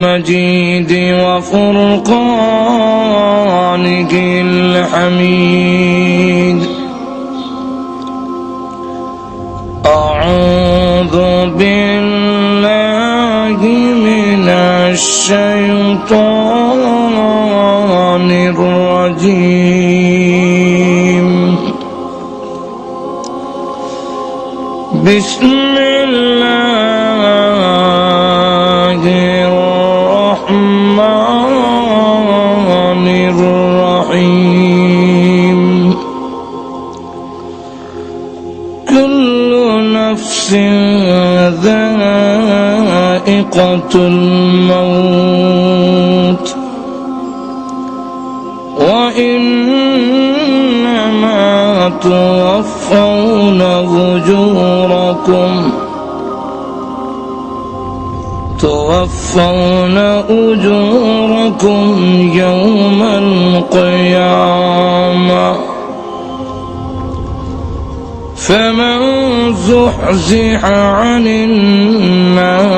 المجيد وفرقانه الحميد. أعوذ بالله من الشيطان الرجيم. بسم الله الرحمن الرحيم. كل نفس ذائقة الموت وإنما توفون أجوركم يوم القيامة. فمن زحزح عن النار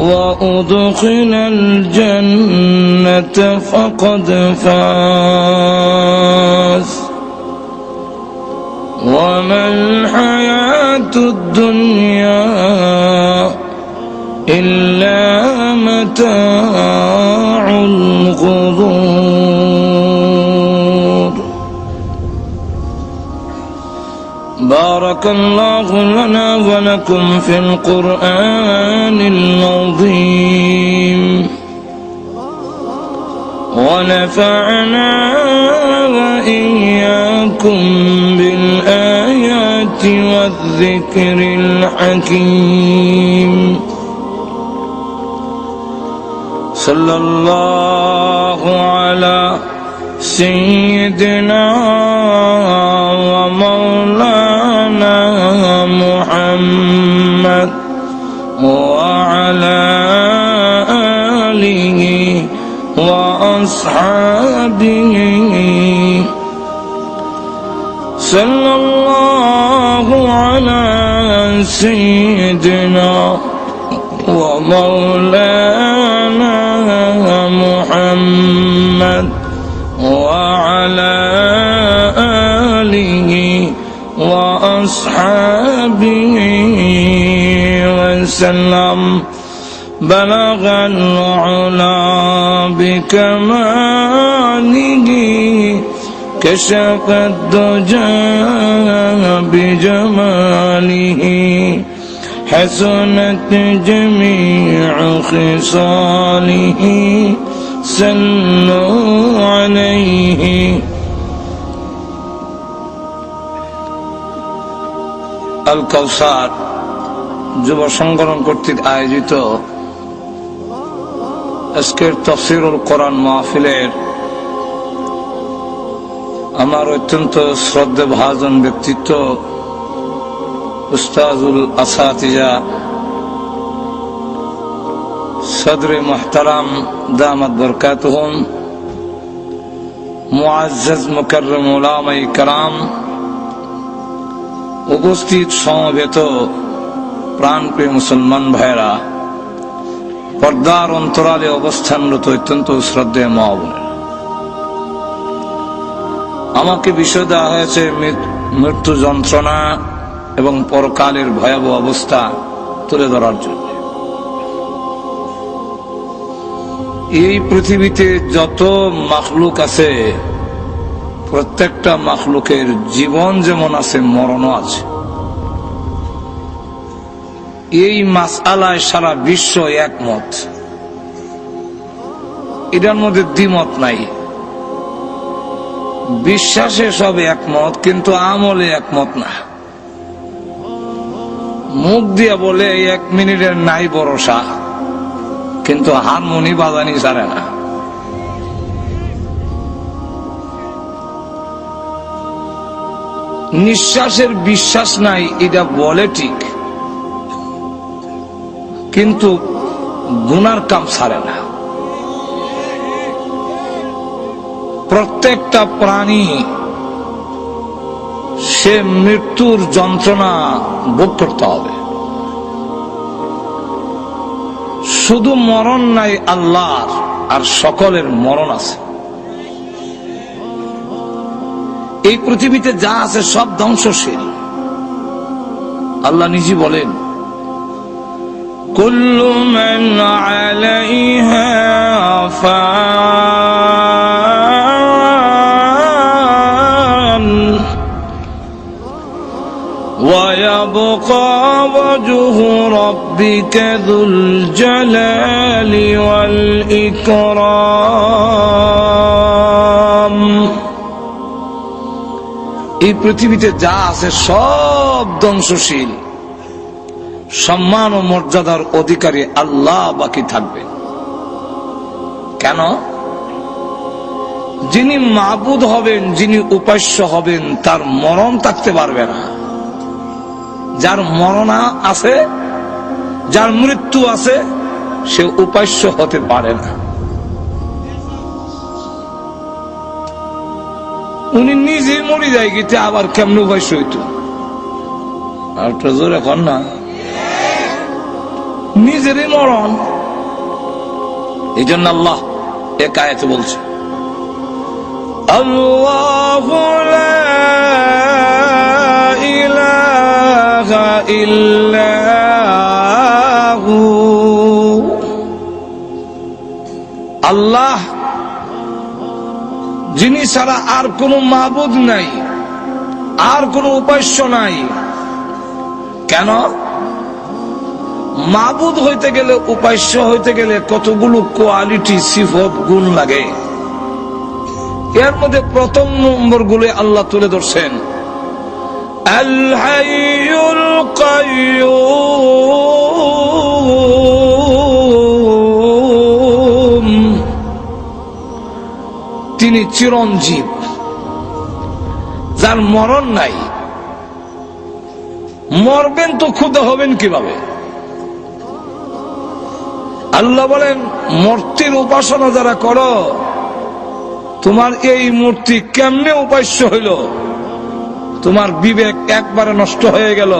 وأدخل الجنة فقد فاز. وما الحياة الدنيا إلا متاع الغرور. بارك الله لنا ولكم في القرآن العظيم ونفعنا وإياكم بالآيات والذكر الحكيم. صلى الله على سيدنا ومولانا محمد وعلى آله وأصحابه. صلى الله على سيدنا ومولانا محمد وعلى آله وأصحابه وسلم. بلغ العلا بكماله كشف الدجى بجماله حسنت جميع خصاله. صلوا عليه. আল কাউসার যুব সংগঠন কর্তৃক আয়োজিত আজকের তাফসীরুল কোরআন মাহফিলের আমার অত্যন্ত শ্রদ্ধেভাজন ব্যক্তিত্ব উস্তাজুল আসাতিজা সদরে মুহতারাম দামাত বরকাতুহুম মুআজ্জাজ মুকাররম উলামায়ে কেরাম, উপস্থিত সমবেত প্রাণপ্রিয় মুসলমান ভাইরা, পর্দার অন্তরালে অবস্থানরত অত্যন্ত শ্রদ্ধেয় মা বোনেরা, আমাকে বিষয় দেওয়া হয়েছে মৃত্যু যন্ত্রণা এবং পরকালের ভয়াবহ অবস্থা তুলে ধরার জন্য। এই পৃথিবীতে যত মাখলুক আছে, প্রত্যেকটা মাখলুকের জীবন যেমন আছে, মরণও আছে। এই মাসআলায় সারা বিশ্ব একমত, এটার মধ্যে দ্বিমত নাই। বিশ্বাসে সব একমত, কিন্তু আমলে একমত না। মুখ দিয়া বলে 1 মিনিটের নাই ভরসা, কিন্তু হারমোনি বাজানি ছাড়ে না। নিঃশ্বাসের বিশ্বাস নাই, এটা বলে ঠিক, কিন্তু গুনার কাম ছাড়ে না। প্রত্যেকটা প্রাণী সে মৃত্যুর যন্ত্রণা ভোগ করতে হবে। শুধু মরণ নাই আল্লাহর, আর সকলের মরণ আছে। এই পৃথিবীতে যা আছে সব ধ্বংসশীল। আল্লাহ নিজে বলেন, কুল্লু মান আলাইহা ফান ওয়া ইয়াবকা ওয়াজহু রাব্বিকা যুল জালালি ওয়াল ইকরাম। এই পৃথিবীতে যা আছে সব ধ্বংসশীল। সম্মান ও মর্যাদার অধিকারী আল্লাহ বাকি থাকবে। কেন? যিনি মাবুদ হবেন, যিনি উপাস্য হবেন, তার মরণ থাকতে পারবে না। যার মরণ আছে, যার মৃত্যু আছে, সে উপাস্য হতে পারে না। উনি নিজে মরে যায় গিতে, আবার কেমন উপাস্য হইত? আর তো জোর এখন না, নিজেরই মরণ। এই জন্য আল্লাহ এক আয়াতে বলছে, আল্লাহু লা ইলাহা ইল্লাহু। আল্লাহ যিনি ছাড়া আর কোন মাবুদ নাই, আর কোন উপাস্য নাই। কেন? মাবুদ হইতে গেলে, উপাস্য হইতে গেলে কতগুলো কোয়ালিটি, সিফত, গুণ লাগে। এর মধ্যে প্রথম নম্বর গুলো আল্লাহ তুলে ধরছেন, আল হাইয়ুল কাইয়ুম। তিনি চিরঞ্জীব, যার মরণ নাই। মরবেন তো ক্ষুধা হবেন কিভাবে? আল্লাহ বলেন, মূর্তির উপাসনা যারা করো, তোমার এই মূর্তি কেমনে উপাস্য হইল? তোমার বিবেক একবারে নষ্ট হয়ে গেল।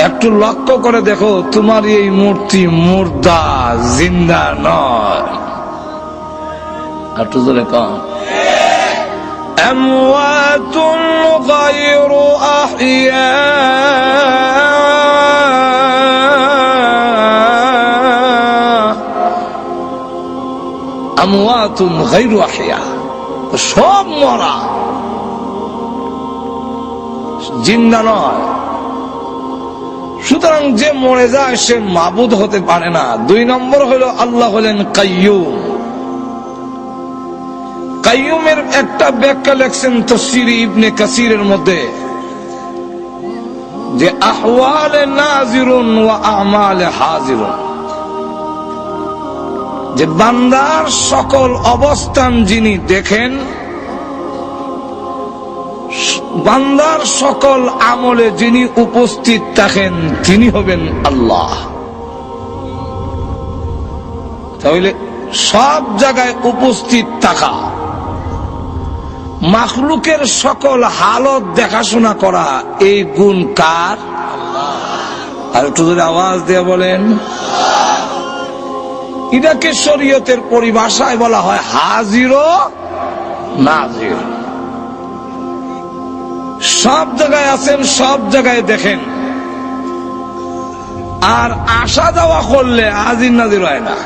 একটু লক্ষ্য করে দেখো, তোমার এই মূর্তি মুর্দা, জিন্দা নয়। একটু জোরে কম। আমওয়াতুন গায়রু আহইয়া। আমওয়াতুন গায়রু আহইয়া, সব মরা, জিন্দা নয়। সুতরাং যে মরে যায় সে মাবুদ হতে পারে না। 2 নম্বর হলো আল্লাহ হলেন কাইয়ুম। কাইয়ুমের একটা ব্যাখ্যা লেখছেন তাফসীর ইবনে কাসিরের মধ্যে, যে আহওয়ালে নাজিরুন ওয়া আমালে হাজিরুন। যে বান্দার সকল অবস্থান যিনি দেখেন, বান্দার সকল আমলে যিনি উপস্থিত থাকেন, তিনি হবেন আল্লাহ। তাহলে সব জায়গায় উপস্থিত থাকা, মাখলুকের সকল হালত দেখাশোনা করা, এই গুণ কার? আর একটু যদি আওয়াজ দিয়ে বলেন। এটাকে শরীয়তের পরিভাষায় বলা হয় হাজির ও নাজির। সব জায়গায় আছেন, সব জায়গায় দেখেন। আর আসা যাওয়া করলে হাজির নাজির হয় না।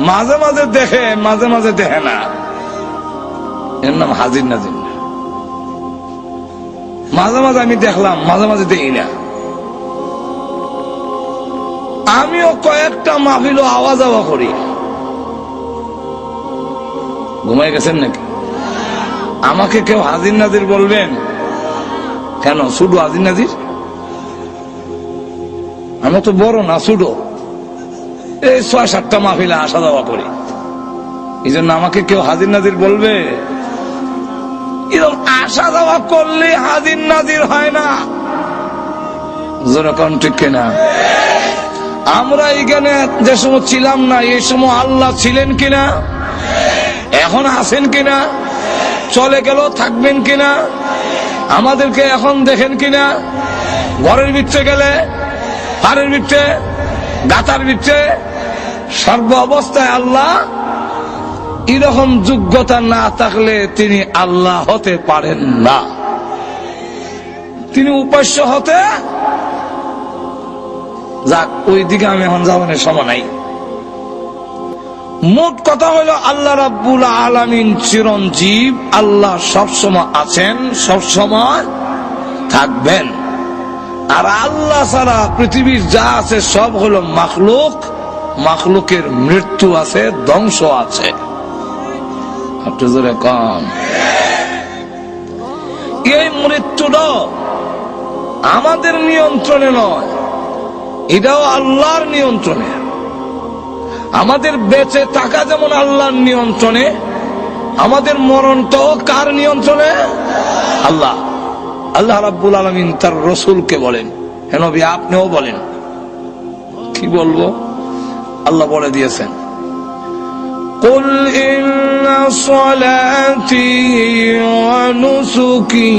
মাঝে মাঝে দেখে, মাঝে মাঝে দেখে না, এর নাম হাজির নাজির না। মাঝে মাঝে আমি দেখলাম, মাঝে মাঝে দেখি না। আমিও কয়েকটা মাহফিল আওয়া যাওয়া করি। ঘুমাই গেছেন নাকি? আমাকে কেউ হাজির নাজির বলবেন কেন? শুধু হাজির নাজির? আমি তো বড় না, ছোট। এই 6-7টা মাহফিলে আসা যাওয়া করি। এই জন্য আমাকে কেউ হাজির নাজির বলবে? এরকম আসা যাওয়া করলে হাজির নাজির হয় না। যেরকম ঠিক কিনা? আমরা এখানে যে সময় ছিলাম না, এই সময় আল্লাহ ছিলেন কিনা? এখন আছেন কিনা? চলে গেল, থাকবেন কিনা? আমাদেরকে এখন দেখেন কিনা? ঘরের ভিতরে গেলে, পাড়ের ভিতরে, গাতার ভিতরে, সর্ব অবস্থায় আল্লাহ, এরকম যোগ্যতা না থাকলে তিনি আল্লাহ হতে পারেন না। তিনি উপাস্য হতে, যাক ওই দিকে আমি এখন যাওয়ার সময় নাই। মোট কথা হলো আল্লাহ রাব্বুল আলামিন চিরঞ্জীব, আল্লাহ সবসময় আছেন, সবসময় থাকবেন। আর আল্লাহ ছাড়া পৃথিবীর যা আছে সব হলো মাখলুক, মাখলুকের মৃত্যু আছে, ধ্বংস আছে। একটু জোরে কম। এই মৃত্যুটা আমাদের নিয়ন্ত্রণে নয়, এটাও আল্লাহর নিয়ন্ত্রণে। আমাদের বেঁচে থাকা যেমন আল্লাহর নিয়ন্ত্রণে, আমাদের মরণটাও কার নিয়ন্ত্রণে? আল্লাহ। আল্লাহ রাব্বুল আলামিন তার রাসূলকে বলেন, হে নবী আপনিও বলেন। কি বলবো? আল্লাহ বলে দিয়েছেন, কুল ইন্না সলাতি ওয়া নুসুকি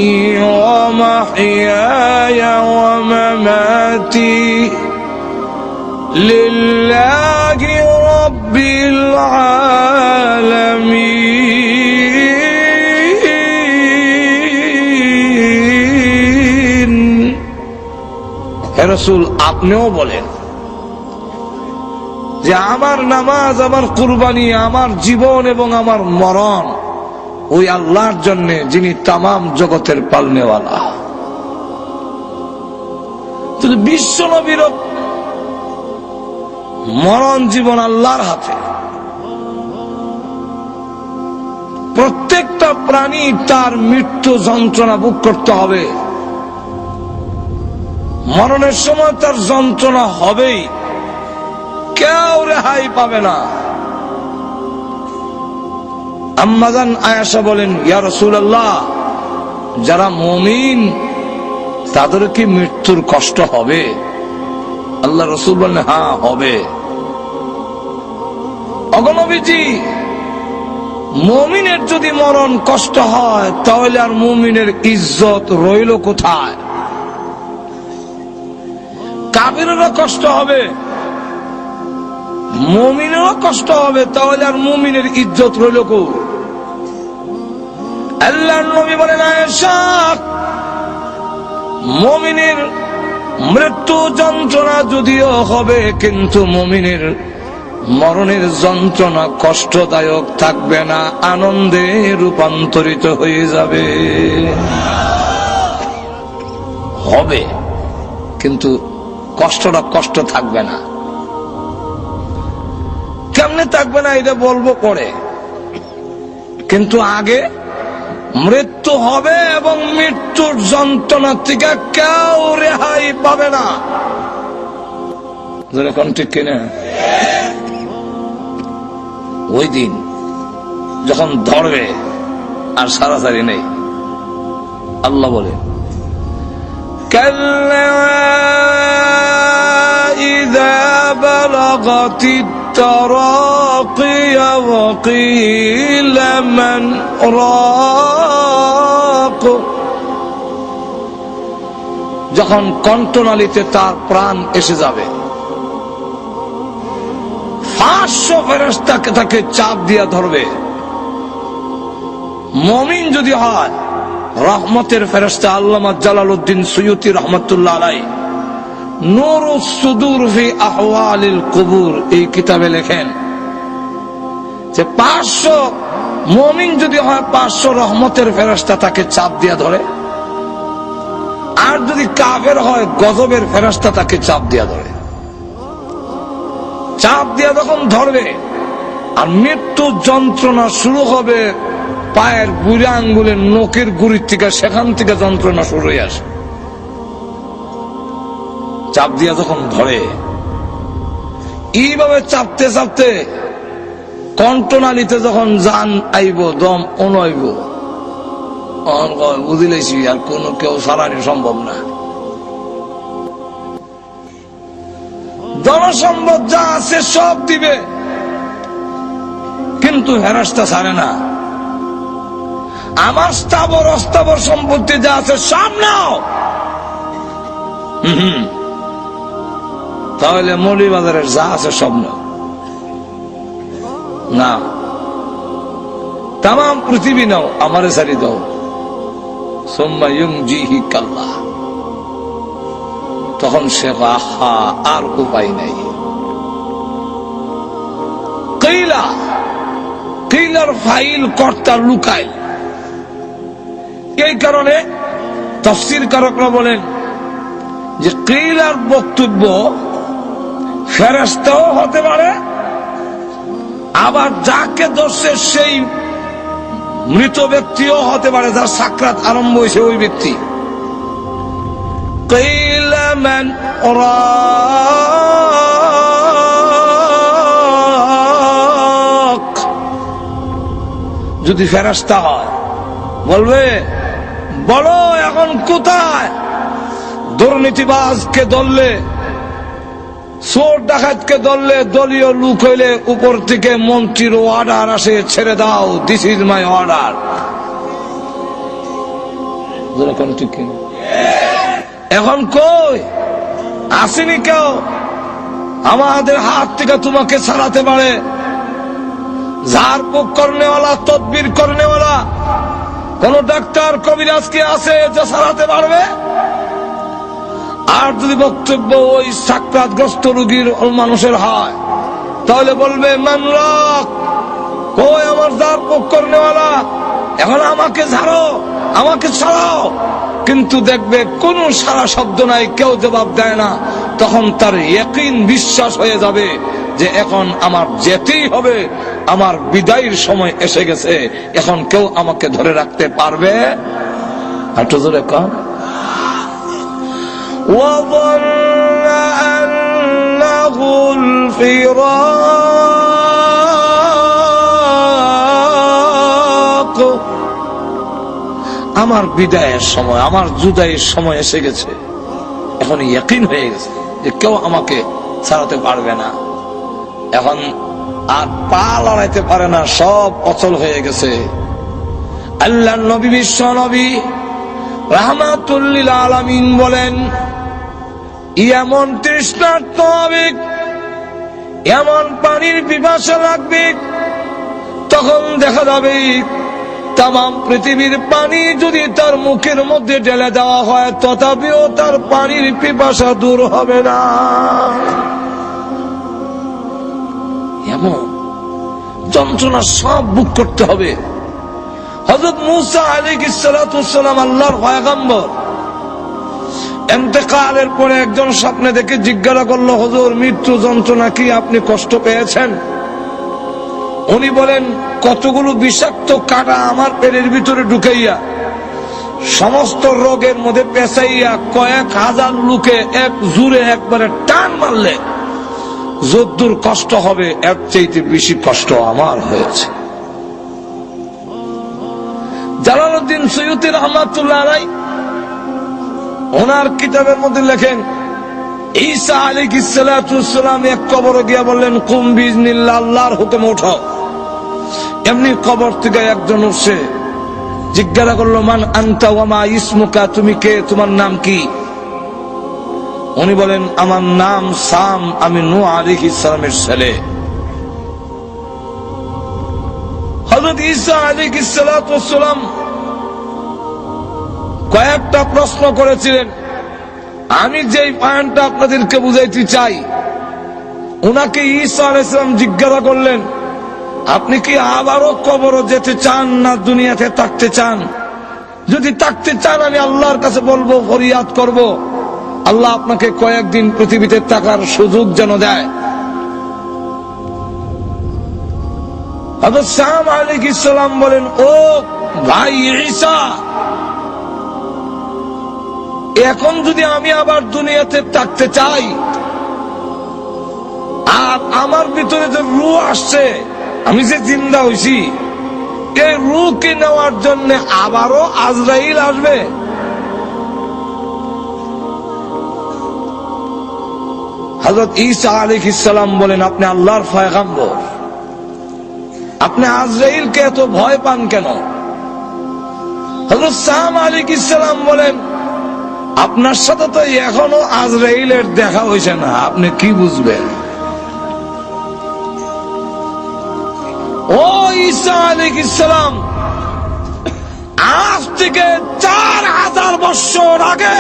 ওয়া মাহইয়ায়া ওয়া মামাতি লিল্লাহি রাব্বিল আলামিন। হে রাসূল আপনিও বলেন যে আমার নামাজ, আমার কুরবানি, আমার জীবন এবং আমার মরণ ওই আল্লাহর জন্য, যিনি তামাম জগতের পালনেওয়ালা। বিশ্ব নবীর মরণ জীবন আল্লাহর হাতে। প্রত্যেকটা প্রাণী তার মৃত্যু যন্ত্রণা ভোগ করতে হবে। মরণের সময় তার যন্ত্রণা হবেই, কেউ রেহাই পাবে না। আম্মা জান আয়েশা বলেন, ইয়া রাসূলুল্লাহ, যারা মুমিন তাদের কি মৃত্যুর কষ্ট হবে? আল্লাহ রাসূল বলেন, হ্যাঁ হবে। ওগো নবীজি, মুমিনের যদি মরণ কষ্ট হয় তাহলে আর মুমিনের ইজ্জত রইল কোথায়? কাফিরেরও কষ্ট হবে, মুমিনেরও কষ্ট হবে, তাহলে আর মুমিনের ইজ্জত রইল কো? আল্লাহর নবী বলেন, আয়েশা, মুমিনের মৃত্যু যন্ত্রণা যদিও হবে, কিন্তু মুমিনের মরণের যন্ত্রণা কষ্টদায়ক থাকবে না, আনন্দে রূপান্তরিত হয়ে যাবে। হবে, কিন্তু কষ্টটা কষ্ট থাকবে না। কেমনে থাকবে না এটা বলবো পরে, কিন্তু আগে মৃত্যু হবে এবং মৃত্যুর যন্ত্রণা থেকে কেউ রেহাই পাবে না। যেরকম ঠিক কিনা? ওই দিন যখন ধরবে আর সারাসারি নেই। আল্লাহ বলে, কাল্লা ইযা বালাগাতিত التراقي وقيل من راق। যখন কণ্ঠনালীতে তার প্রাণ এসে যাবে, 500 ফেরেশতা তাকে চাপ দিয়া ধরবে। মুমিন যদি হয়, রহমতের ফেরেশতা আল্লামা জালালউদ্দিন সুয়ুতি রহমাতুল্লাহ আলাইহি নূরুস সুদূর ফি আহওয়ালিল কুবুর এই কিতাবে লেখেন যে 500 মুমিন যদি হয়, 500 রহমতের ফেরেশতা তাকে চাপ দিয়া ধরে। আর যদি কাফের হয়, গজবের ফেরেশতা তাকে চাপ দিয়া ধরে। চাপ দিয়া যখন ধরবে আর মৃত্যু যন্ত্রণা শুরু হবে পায়ের বুড়া আঙ্গুলের নখের গুড়ির থেকে, সেখান থেকে যন্ত্রণা শুরু হয়ে আসে। চাপ দিয়া যখন ধরে, এইভাবে চাপতে চাপতে কণ্ঠনালীতে যখন জান আইব, দম অনইব, বুঝিলেছি আর কোন কেউ সারানি সম্ভব না। ধনসম্পদ যা আছে সব দিবে, কিন্তু ফেরেশতা ছাড়ে না। আমার স্থাবর অস্থাবর সম্পত্তি যা আছে সব নাও। তাহলে মৌলভীবাজারের যা আছে সব নাও। না, তাম পৃথিবী নাও, আমারে সারি দাও। সুম্মা ইউনজিহিকা আল্লাহ। তখন সে আহা, আর উপায় নাই। কিলা, কিলার ফাইল কর্তা লুকায়। এই কারণে তাফসীর কারকরা বলেন যে কিলার বক্তব্য ফেরেশতাও হতে পারে, আবার যাকে ধরছে সেই মৃত ব্যক্তিও হতে পারে, যার সাকরাত আরম্ভ হয়েছে ওই ব্যক্তি। কিলা মান রাক, যদি ফেরেশতা হয় বলবে বলো এখন কোথায়? দুর্নীতিবাজকে ধরলে, চোর ডাকাতকে ধরলে, দলীয় লোক হইলে উপর থেকে মন্ত্রীর অর্ডার আসে, ছেড়ে দাও, দিস ইজ মাই অর্ডার। এখন কই আসেনি কেউ আমাদের হাত থেকে তোমাকে ছাড়াতে পারে? ঝাড়ফুঁক করনেওয়ালা, তদবির করনেওয়ালা কোন ডাক্তার কবিরাজ কি আছে যে ছাড়াতে পারবে? আর যদি বক্তব্য ওই সাকরাতগ্রস্ত রোগীর মানুষের হয়, তাহলে বলবে মান রাক, কই আমার ঝাড়ফুঁক করনেওয়ালা, এখন আমাকে ঝাড়ো, আমাকে ছাড়াও। কিন্তু দেখবে কোন সারা শব্দ নাই, কেউ জবাব দেয় না। তখন তার ইয়াকিন, বিশ্বাস হয়ে যাবে যে এখন আমার যেতেই হবে, আমার বিদায়ের সময় এসে গেছে, এখন কেউ আমাকে ধরে রাখতে পারবে? একটু জোরে কন। وظن أنه الفراق, আমার বিদায়ের সময়, আমার জুদাইয়ের সময় এসে গেছে, এখন ইয়াকিন হয়ে গেছে যে কেউ আমাকে ছাড়াতে পারবে না। এখন আর পা লড়াইতে পারে না, সব অচল হয়ে গেছে। আল্লাহর নবী, বিশ্ব নবী রাহমাতুল লিল আলামিন বলেন, এমন তৃষ্ণার্ত হবে, এমন পানির পিপাসা লাগবে, তখন দেখা যাবে তাম পৃথিবীর পানি যদি তার মুখের মধ্যে ঢেলে দেওয়া হয়, তথাপিও তার পানির পিপাসা দূর হবে না। এমন যন্ত্রণা সব বুক করতে হবে। হযরত মূসা আলাইহিস সালাতু ওয়াস সালাম, আল্লাহর পয়গম্বর, ইন্তেকালের পরে একজন স্বপ্নে দেখে জিজ্ঞাসা করলো, হুজুর মৃত্যু যন্ত্রণা কি আপনি কষ্ট পেয়েছেন? উনি বলেন, কতগুলো বিষাক্ত কাঁটা আমার পেটের ভিতরে ঢুকাইয়া সমস্ত রোগের মধ্যে পেঁচাইয়া কয়েক হাজার লোকে এক জুড়ে একবারে টান মারলে যদ্দূর কষ্ট হবে, এর চাইতে বেশি কষ্ট আমার হয়েছে। জালালউদ্দিন সৈয়দী রহমাতুল্লাহ আলাইহি ওনার কিতাবের মধ্যে লেখেন, ঈসা আলাইহিস সালাতু ওয়াস সালাম এক কবরে গিয়া বললেন, কুম বিইজনিল্লাহ, আল্লাহর হুকুমে উঠো। এমনি কবর থেকে একজন উঠছে, জিজ্ঞাসা করলো, মান আনতা ওয়া মা ইসমুকা, তুমি কে, তোমার নাম কি? উনি বলেন, আমার নাম সাম, আমি নূহ আলাইহিস সালামের ছেলে। হযরত ঈসা আলাইহিস সালাতু ওয়াস সালাম কয়েকটা প্রশ্ন করেছিলেন। আমি যেই পয়েন্টটা আপনাদেরকে বুঝাইতে চাই, উনাকে ঈসা আলাইহিস সালাম জিজ্ঞাসা করলেন, আপনি কি আবারও কবরে যেতে চান না দুনিয়াতে থাকতে চান? যদি থাকতে চান, আমি আল্লাহর কাছে বলবো, ফরিয়াদ করব, আল্লাহ আপনাকে কয়েকদিন পৃথিবীতে থাকার সুযোগ যেন দেয়। হযরত সাম আলাইহিস সালাম বলেন, ও ভাই ঈসা, এখন যদি আমি আবার দুনিয়াতে থাকতে চাই, আর আমার ভিতরে যে রূহ আসছে, আমি যে জিন্দা হইছি, এই রূহকে নেওয়ার জন্য আবারও আজরাইল আসবে? হযরত ঈসা আলাইহিস সালাম বলেন, আপনি আল্লাহর পয়গম্বর, আপনি আজরাইলকে এত ভয় পান কেন? হযরত সাম আলাইহিস সালাম বলেন, আপনার সাথে তো এখনো আজরাইলের দেখা হয়েছে না, আপনি কি বুঝবেন? ঈসা আলাইহিস সালাম আজ থেকে 4000 বছর আগে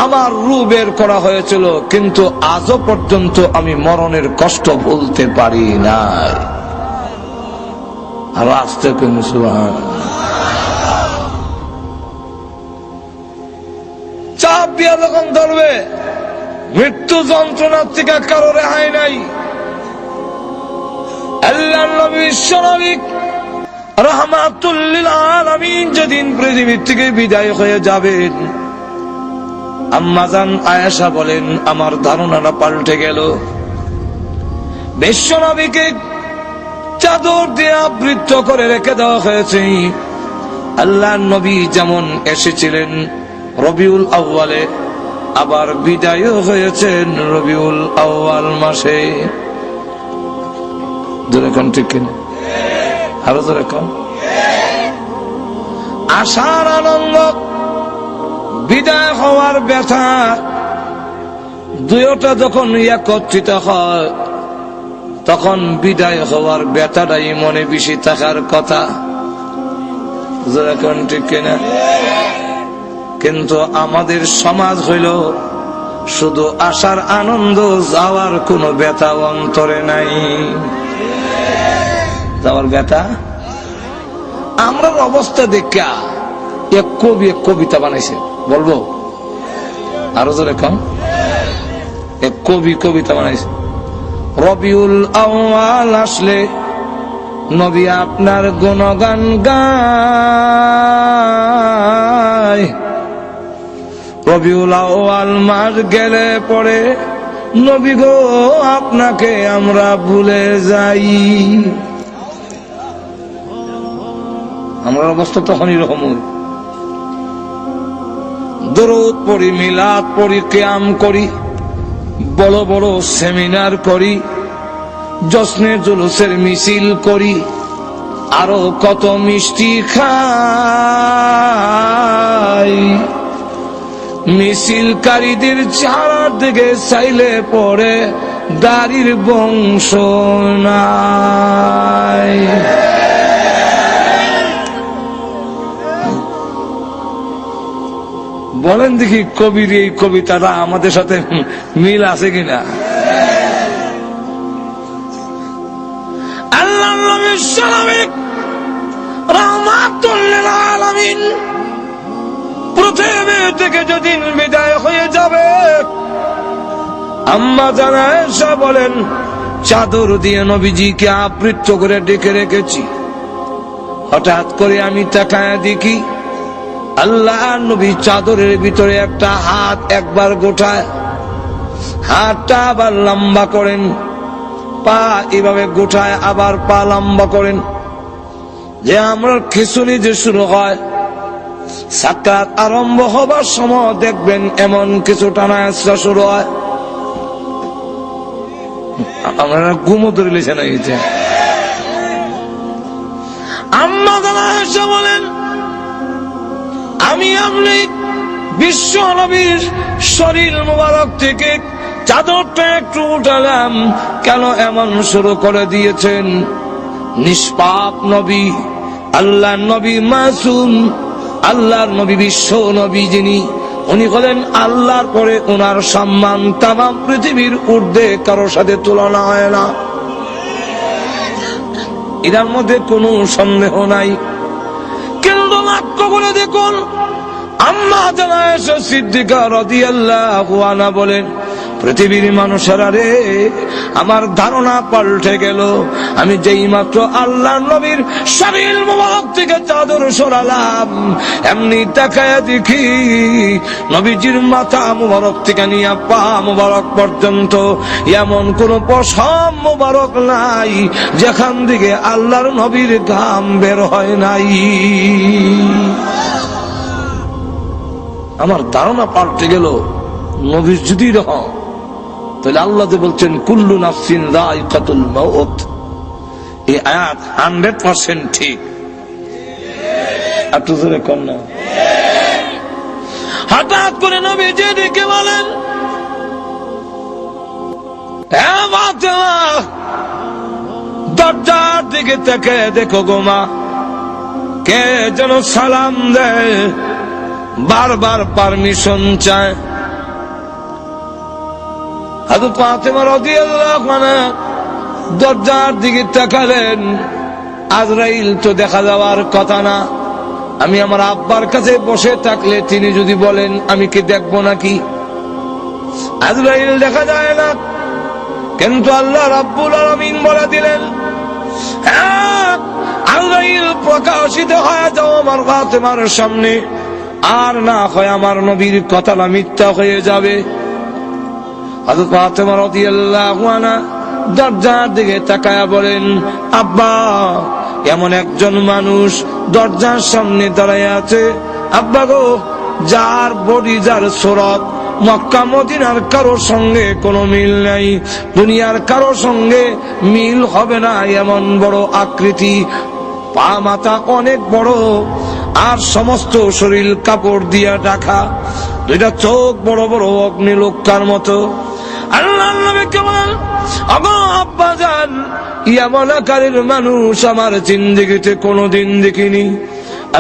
আমার রূহ বের করা হয়েছিল, কিন্তু আজও পর্যন্ত আমি মরণের কষ্ট ভুলতে পারি নাই। আর আস্তে করে সুবহানাল্লাহ। চাপ দিয়া যখন ধরবে, মৃত্যু যন্ত্রণার থেকে কারো রেহাই নাই। আল্লাহর নবী বিশ্বনবী রাহমাতুল লিল আলামিন যেদিন পৃথিবী থেকে বিদায় হয়ে যাবেন, আম্মাজান আয়েশা বলেন আমার ধারণাটা পাল্টে গেল। বিশ্বনবীকে চাদর দিয়ে আবৃত করে রেখে দেওয়া হয়েছে। আল্লাহর নবী যেমন এসেছিলেন রবিউল আউয়ালে, আবার বিদায়ও হয়েছেন রবিউল আউয়াল মাসে। জোরে কোন ঠিক কিনা? আরো জোরে কোন। আশার আনন্দ, বিদায় হওয়ার ব্যথা, দুইটা যখন একত্রিত হয় তখন বিদায় হওয়ার ব্যথাটাই মনে বেশি থাকার কথা। জোরে কোন ঠিক কিনা? কিন্তু আমাদের সমাজ হইল শুধু আসার আনন্দ, যাওয়ার কোনো ব্যথা অন্তরে নাই। যাওয়ার ব্যথা। আমরা অবস্থা দেখা এক কবি এক কবিতা বানাইছে, বলবো? আরো জোরে কম। এক কবি কবিতা বানাইছে, রবিউল আউয়াল আসলে নবী আপনার গুণগান গায়, রবিউল আউয়াল মাস গেলে পরে নবী গো আপনাকে আমরা ভুলে যাই। আমার অবস্থা তখন এরকম। দরুদ পড়ি, মিলাদ পড়ি, কিয়াম করি, বড় বড় সেমিনার করি, জশ্নে জুলুসের মিছিল করি, আরো কত মিষ্টি খাই। মিছিলকারীদের চেহারার দিকে চাইলে পরে দাড়ির বংশ নাই। বলেন দেখি কবির এই কবিতাটা আমাদের সাথে মিল আছে কিনা? আল্লাহর নবী রাহমাতুল লিল আলামিন পৃথিবী থেকে যেদিন বিদায় হয়ে যাবে, আম্মা জান আয়েশা বলেন চাদর দিয়ে নবীজিকে আবৃত করে ডেকে রেখেছি। হঠাৎ করে আমি তাকায় দেখি আল্লাহ নবী চাদরের ভিতরে একটা হাত একবার গোটায়, হাতটা আবার লম্বা করেন, পা এভাবে গোটায় আবার পা লম্বা করেন। যে আমরা খিচুনি যে শুরু হয়, সাকাত আরম্ভ হবার সময় দেখবেন এমন কিছু টানা আসা শুরু হয়। আমরা ঘুমো ধরে লেছে না গেছে। আম্মা জানা এসে বলেন আমি আপনি বিশ্ব নবীর শরীর মোবারক থেকে চাদরটা একটু উঠালাম, কেন এমন শুরু করে দিয়েছেন? নিষ্পাপ নবী, আল্লাহর নবী মাসুম, আল্লাহর নবী বিশ্ব নবী যিনি, উনি হলেন আল্লাহর পরে ওনার সম্মান তামাম পৃথিবীর ঊর্ধ্বে কারোর সাথে তুলনা হয় না, এর মধ্যে কোনো সন্দেহ নাই। কিন্তু লক্ষ্য করে দেখুন আম্মা জান আয়েশা সিদ্দিকা রাদিয়াল্লাহু আনহা বলেন পৃথিবীর মানুষেরা রে, আমার ধারণা পাল্টে গেল। আমি যেই মাত্র আল্লাহর নবীর শরীর মোবারক থেকে চাদর সরালাম, এমনি তাকায়া দেখি নবীজির মাথা মোবারক থেকে নিয়ে পা মোবারক পর্যন্ত এমন কোন পশম মোবারক নাই যেখান থেকে আল্লাহর নবীর ঘাম বের হয় নাই। আমার ধারণা পাল্টে গেল। নবীর যদি রকম, তাহলে আল্লাহ যে বলছেন কুল্লু নাফসিন যায়িকাতুল মাউত, এই আয়াত 100% ঠিক। একটু জোরে কম না। হঠাৎ করে নবী যে ডেকে বলেন হে ফাতেমা, দরজার দিকে তাকে দেখো গো মা, কে যেন সালাম দেয়, বারবার পারমিশন চায়। হযরত ফাতেমা রাদিয়াল্লাহু আনহা দরজার দিকে তাকালেন, আজরাইল তো দেখা যাওয়ার কথা না। আমি আমার আব্বার কাছে বসে থাকলে তিনি যদি বলেন আমি কি দেখবো নাকি? আজরাইল দেখা যায় না, কিন্তু আল্লাহ রাব্বুল আলামিন বলে দিলেন, হ্যাঁ আজরাইল প্রকাশিত হয়ে যাও আমার ফাতেমার সামনে, আর না হয় আমার নবীর কথাটা মিথ্যা হয়ে যাবে। হযরত ফাতেমা রাদিয়াল্লাহু আনহা দরজার দিকে তাকায়া বলেন, আব্বা এমন একজন মানুষ দরজার সামনে দাঁড়ায় আছে আব্বা গো, যার বডি, যার সুরত মক্কা মদিনার কারোর সঙ্গে কোনো মিল নাই, দুনিয়ার কারোর সঙ্গে মিল হবে না, এমন বড় আকৃতি, পা মাথা অনেক বড়, আর সমস্ত শরীর কাপড় দিয়া ঢাকা, দুইটা চোখ বড় বড় অগ্নিলোকার মতো। আল্লাহর নবী কেমন আগো আব্বা জান, এমন আকারের মানুষ আমার জিন্দেগিতে কোনোদিন দেখিনি।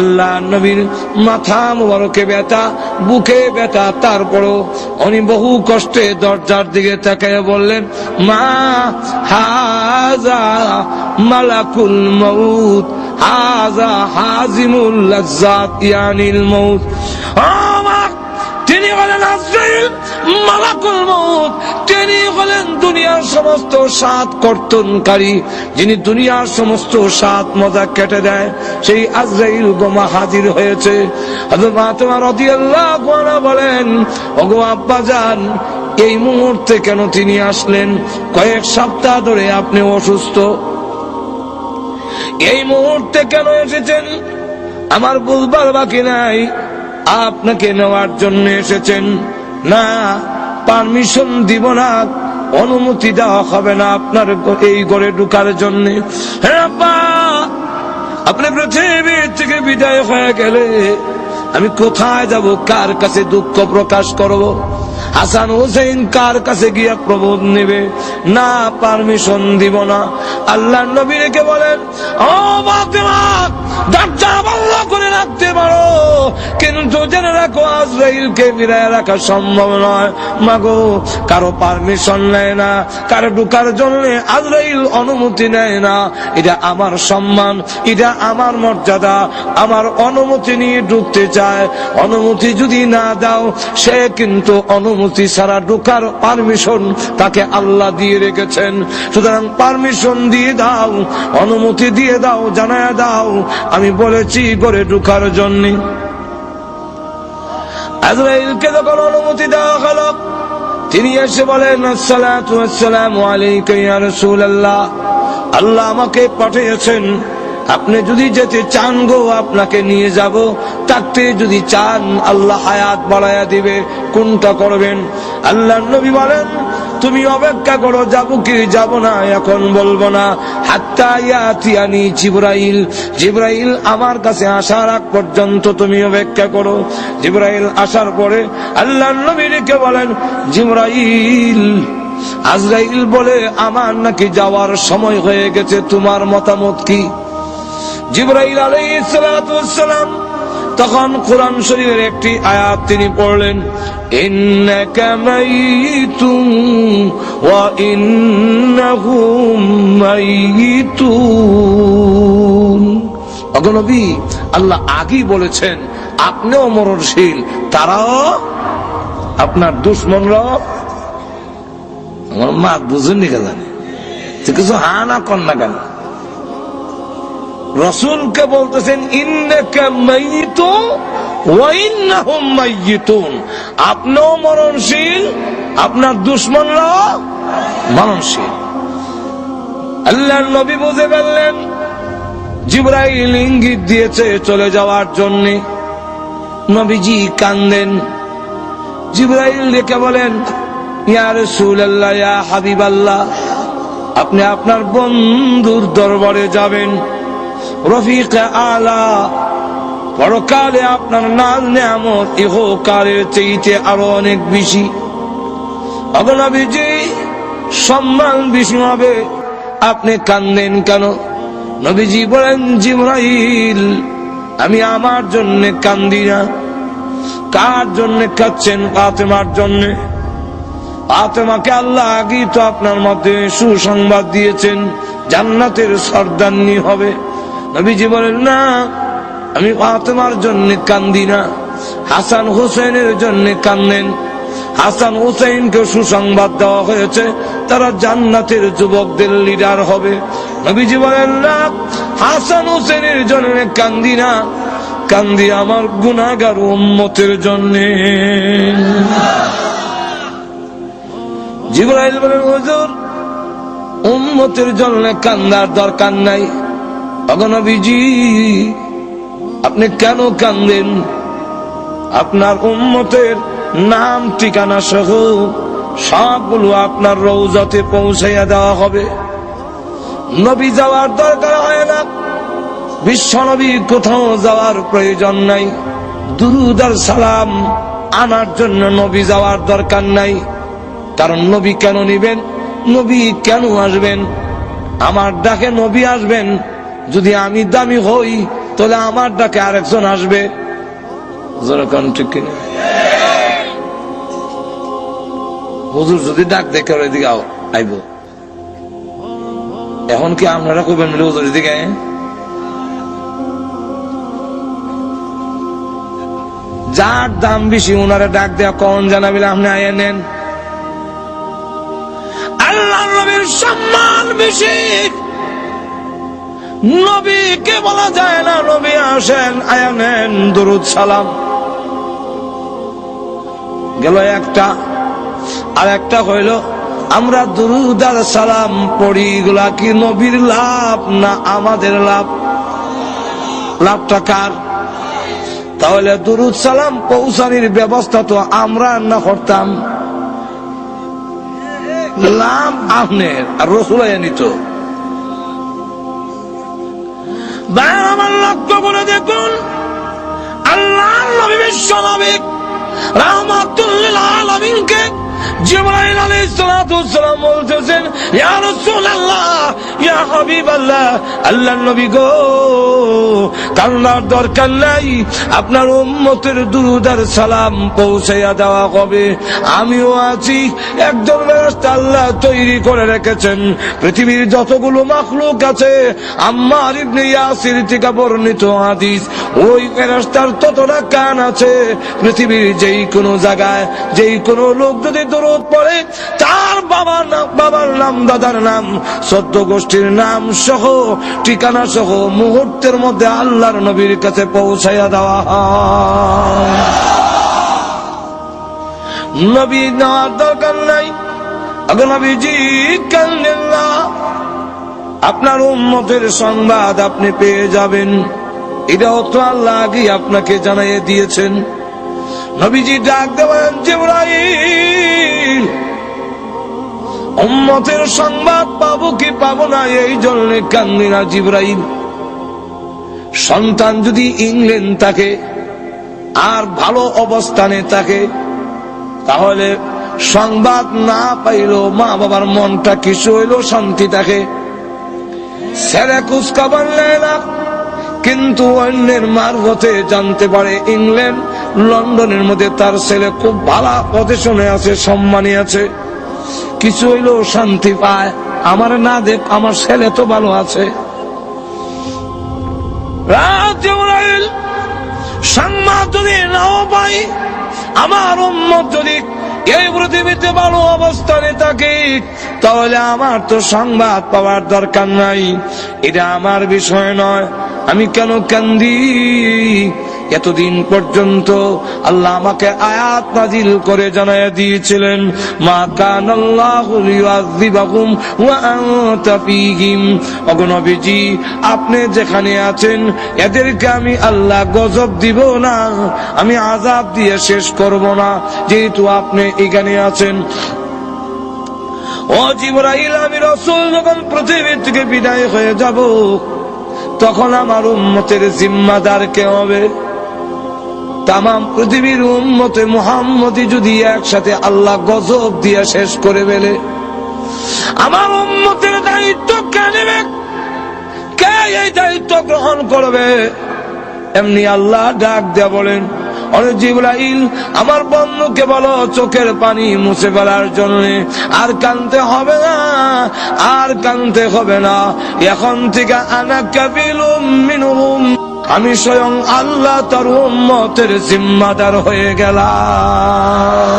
আল্লাহ নবীর মাথা মুবারকে ব্যথা, বুকে ব্যথা, তারপরও উনি বহু কষ্টে দরজার দিকে তাকিয়ে বললেন, মা হাযা মালাকুল মউত, হাযা হাজিমুল লাজ্জাত ইয়ানিল মউত। তিনি হলেন আজরাইল, মালাকুল মউত, তিনি হলেন দুনিয়ার সমস্ত স্বাদ কর্তনকারী, যিনি দুনিয়ার সমস্ত স্বাদ মজা কেটে দেয়, সেই আজরাইল গোমা হাজির হয়েছে। হযরত ফাতেমা রাদিয়াল্লাহু আনহা বলেন, ওগো আব্বা জান, এই মুহূর্তে কেন তিনি আসলেন? কয়েক সপ্তাহ ধরে আপনি অসুস্থ, এই মুহূর্তে কেন এসেছেন আমার বুঝবার বাকি নাই। আপনাকে নেওয়ার জন্য এসেছেন না, পারমিশন দিব না, অনুমতি দেওয়া হবে না আপনার এই ঘরে ঢোকার জন্য। হ্যাঁ আব্বা, আপনি পৃথিবী থেকে বিদায় হয়ে গেলে আমি কোথায় যাব, কার কাছে দুঃখ প্রকাশ করব? হাসান হুসেইন কার কাছে গিয়া প্রবোধ নেবে? না, পারমিশন দিব না। আল্লাহ নবী রেখে বলেন, ও ফাতেমা, দরজা বন্ধ করে রাখতে পারো, কিন্তু জেনে রাখো আজরাইলকে ফিরায় রাখা সম্ভব নয়। মাগো, কারো পারমিশন নেয় না, কারো ঢোকার জন্য আজরাইল অনুমতি নেয় না। এটা আমার সম্মান, এটা আমার মর্যাদা, আমার অনুমতি নিয়ে ঢুকতে চায়। অনুমতি যদি না দাও, সে কিন্তু অনুমতি ছাড়া ঢোকার পারমিশন তাকে আল্লাহ দিয়ে রেখেছেন। সুতরাং পারমিশন দিয়ে দাও, অনুমতি দিয়ে দাও, জানায় দাও আমি বলেছি করে ঢোকার জন্য। আজরাইলকে যখন অনুমতি দেওয়া হলো, তিনি এসে বলেন, আসসালাতু ওয়াসসালামু আলাইকা ইয়া রাসূলুল্লাহ, আল্লাহ আমাকে পাঠিয়েছেন, আপনি যদি যেতে চান গো আপনাকে নিয়ে যাব, থাকতে যদি চান আল্লাহ হায়াত বাড়ায়া দিবে, কোনটা করবেন? আল্লাহর নবী বলেন, তুমি অপেক্ষা করো, যাব কি যাব না এখন বলবো না, হাত্তা ইয়াতিয়ানি জিবরাইল, জিবরাইল আমার কাছে আসার আগ পর্যন্ত তুমি অপেক্ষা করো। জিবরাইল আসার পরে আল্লাহর নবী রেখে বলেন, জিবরাইল, আজরাইল বলে আমার নাকি যাওয়ার সময় হয়ে গেছে, তোমার মতামত কি? জিবরাইল আলাইহিস সালাতু ওয়াস সালাম তখন কোরআন শরীফের একটি আয়াত তিনি পড়লেন, ইন্নাকা মাইতুন ওয়া ইন্নাহুম মাইতুন। ওগো নবী, আল্লাহ আগেই বলেছেন আপনিও মরণশীল, তারাও, আপনার দুশমনরাও। আমার মা বুঝেননি কেন জানে, কিছু হা না কর না কেন? রাসূলকে বলতেছেন ইন্নাকা মাইতুন ওয়া ইন্নাহুম মাইতুন, আপনিও মরণশীল, আপনার দুশমনরাও মরণশীল। আল্লাহর নবী বুঝে ফেললেন জিবরাইল ইঙ্গিত দিয়েছে চলে যাওয়ার জন্য। নবীজি কান্দেন। জিবরাইল ডেকে বলেন, ইয়া রাসূলুল্লাহ, ইয়া হাবিবাল্লাহ, আপনি আপনার বন্ধুর দরবারে যাবেন, রফিকে আলা, পরকালে আপনার নাজ নেয়ামত ইহকালের চেয়ে আরো অনেক বেশি। নবীজি সম্মান বেশি হবে, আপনি কান্দেন কেন? নবীজি বলেন, জিবরাইল, আমি আমার জন্য কান্দি না। কার জন্য কাঁদছেন? ফাতেমার জন্য। ফাতেমাকে আল্লাহ আগেই তো আপনার মধ্যে সুসংবাদ দিয়েছেন, জান্নাতের সর্দারনি হবে। নবীজি বলেন, না, আমি ফাতেমার জন্য কান্দি না, হাসান হুসেনের জন্য কান্দেন। হাসান হুসেনকে সুসংবাদ দেওয়া হয়েছে, তারা জান্নাতের যুবকদের লিডার হবে। নবীজি বলেন, না, হাসান হুসেনের জন্য কান্দি না, কান্দি আমার গুনাহগার উম্মতের জন্য। জিবরাইল বলেন, হুজুর, উম্মতের জন্য কান্দার দরকার নাই। ওগো নবীজি, আপনি কেন কান্দেন? আপনার উম্মতের নাম ঠিকানা সহ সবগুলো আপনার রওজাতে পৌঁছাইয়া দেওয়া হবে। নবী যাওয়ার দরকার হয় না, বিশ্ব নবী কোথাও যাওয়ার প্রয়োজন নাই। দুরূদ আর সালাম আনার জন্য নবী যাওয়ার দরকার নাই। কারণ নবী কেন নিবেন? নবী কেন আসবেন? আমার ডাকে নবী আসবেন। যদি আমি দামি হই, তাহলে আমার ডাকে আরেকজন আসবে। ঠিক কিনা? হুজুর যদি ডাক দেখে এদিকে আইব, এখন কি আপনারা কইবেন হুজুর এদিকে? যার দাম বেশি ওনারা ডাক দেয়া কখন জানাবিল, আপনি আয়া নেন। আল্লাহ নবীর সম্মান বেশি, নবীকে বলা যায় না নবী আসেন, আয়া নেন, দরুদ সালাম গেল একটা। আর একটা হইল আমরা দরুদ আর সালাম পড়ি, এগুলা কি নবীর লাভ না আমাদের লাভ? লাভটা কার? তাহলে দরুদ সালাম পৌঁছানির ব্যবস্থা তো আমরা না করতাম, লাভ আপনার আর রাসূল নিত। আমার লক্ষ্য করে দেখুন, আল্লাহ নবী বিশ্ব নবী রাহমাতুল লিল আলামিনকে জিবরাইল আলাইহিস সালাতু ওয়াস সালাম বলতেছেন, ইয়া রাসূলুল্লাহ, ইয়া হাবিবাল্লাহ, আল্লাহর নবী গো, কান্নার দরকার নাই, আপনার উম্মতের দুরূদ আর সালাম পৌঁছাইয়া দেওয়া হবে। আমিও আছি, একজন ফেরেশতা আল্লাহ তৈরি করে রেখেছেন। পৃথিবীর যতগুলো মাখলুক আছে, আম্মার ইবনে ইয়াসির থেকে বর্ণিত হাদিস, ওই ফেরেশতার ততটা কান আছে। পৃথিবীর যেই কোনো জায়গায় যেই কোনো লোক যদি দরুদ পড়ে, তার বাবার নাম, দাদার নাম, 14 গোষ্ঠীর নাম সহ ঠিকানা সহ মুহূর্তের মধ্যে আল্লাহর নবীর কাছে পৌঁছাইয়া দেওয়া হয়। নবী নেওয়ার দরকার নাই। আগে নবীজি কান্দেন না, আপনার উম্মতের সংবাদ আপনি পেয়ে যাবেন। এটাও তো আল্লাহ আগে আপনাকে জানাইয়ে দিয়েছেন। নবীজি ডাক দেবেন, জিবরাইল, উম্মতের সংবাদ পাবো কি পাবো না, এই জন্য কান্দি না। জিবরাইল, সন্তান যদি ইংল্যান্ড থাকে আর ভালো অবস্থানে থাকে, তাহলে সংবাদ না পাইল মা বাবার মনটা কিছু হইল শান্তি থাকে। ছেলে খোঁজখবর নেয় না, কিন্তু অন্যের মারফতে জানতে পারে ইংল্যান্ড লন্ডনের মধ্যে তার ছেলে খুব ভালো পজিশনে আছে, সম্মানী আছে, কিছু হইলেও শান্তি পায়। আমার না দেখ, আমার ছেলে তো ভালো আছে। সংবাদ যদি নাও পাই, আমার উম্মত যদি এই পৃথিবীতে ভালো অবস্থানে থাকে, তাহলে আমার তো সংবাদ পাওয়ার দরকার নাই। এটা আমার বিষয় নয়। আমি কেন কান্দি? এতদিন পর্যন্ত আল্লাহ আমাকে আয়াত নাজিল করে জানায়া দিয়েছিলেন, মা কানাল্লাহু লিউযিবাহুম ওয়া আনতা ফীহিম। ওগো নবীজি, আপনি যেখানে আছেন এদেরকে আমি আল্লাহ গজব দিব না, আমি আযাব দিয়ে শেষ করব না, যেহেতু আপনি এখানে আছেন। ও জিবরাইল, আমি রাসূল যখন পৃথিবী থেকে বিদায় হয়ে যাব, তখন আমার উম্মতের জিম্মাদার কে হবে? তাম পৃথিবীর উম্মতে মুহাম্মদী যদি একসাথে আল্লাহ গজব দিয়ে শেষ করে ফেলে, আমার উম্মতের দায়িত্ব কে কে এই দায়িত্ব গ্রহণ করবে? এমনি আল্লাহ ডাক দেয়া বলেন, ওরে জিবরাইল, আমার বন্ধুকে বলো চোখের পানি মুছে ফেলার জন্য। আর কাঁদতে হবে না, আর কাঁদতে হবে না। এখন থেকে আনা কাবিলুম মিনহুম, আমি স্বয়ং আল্লাহ তার উম্মতের জিম্মাদার হয়ে গেলাম।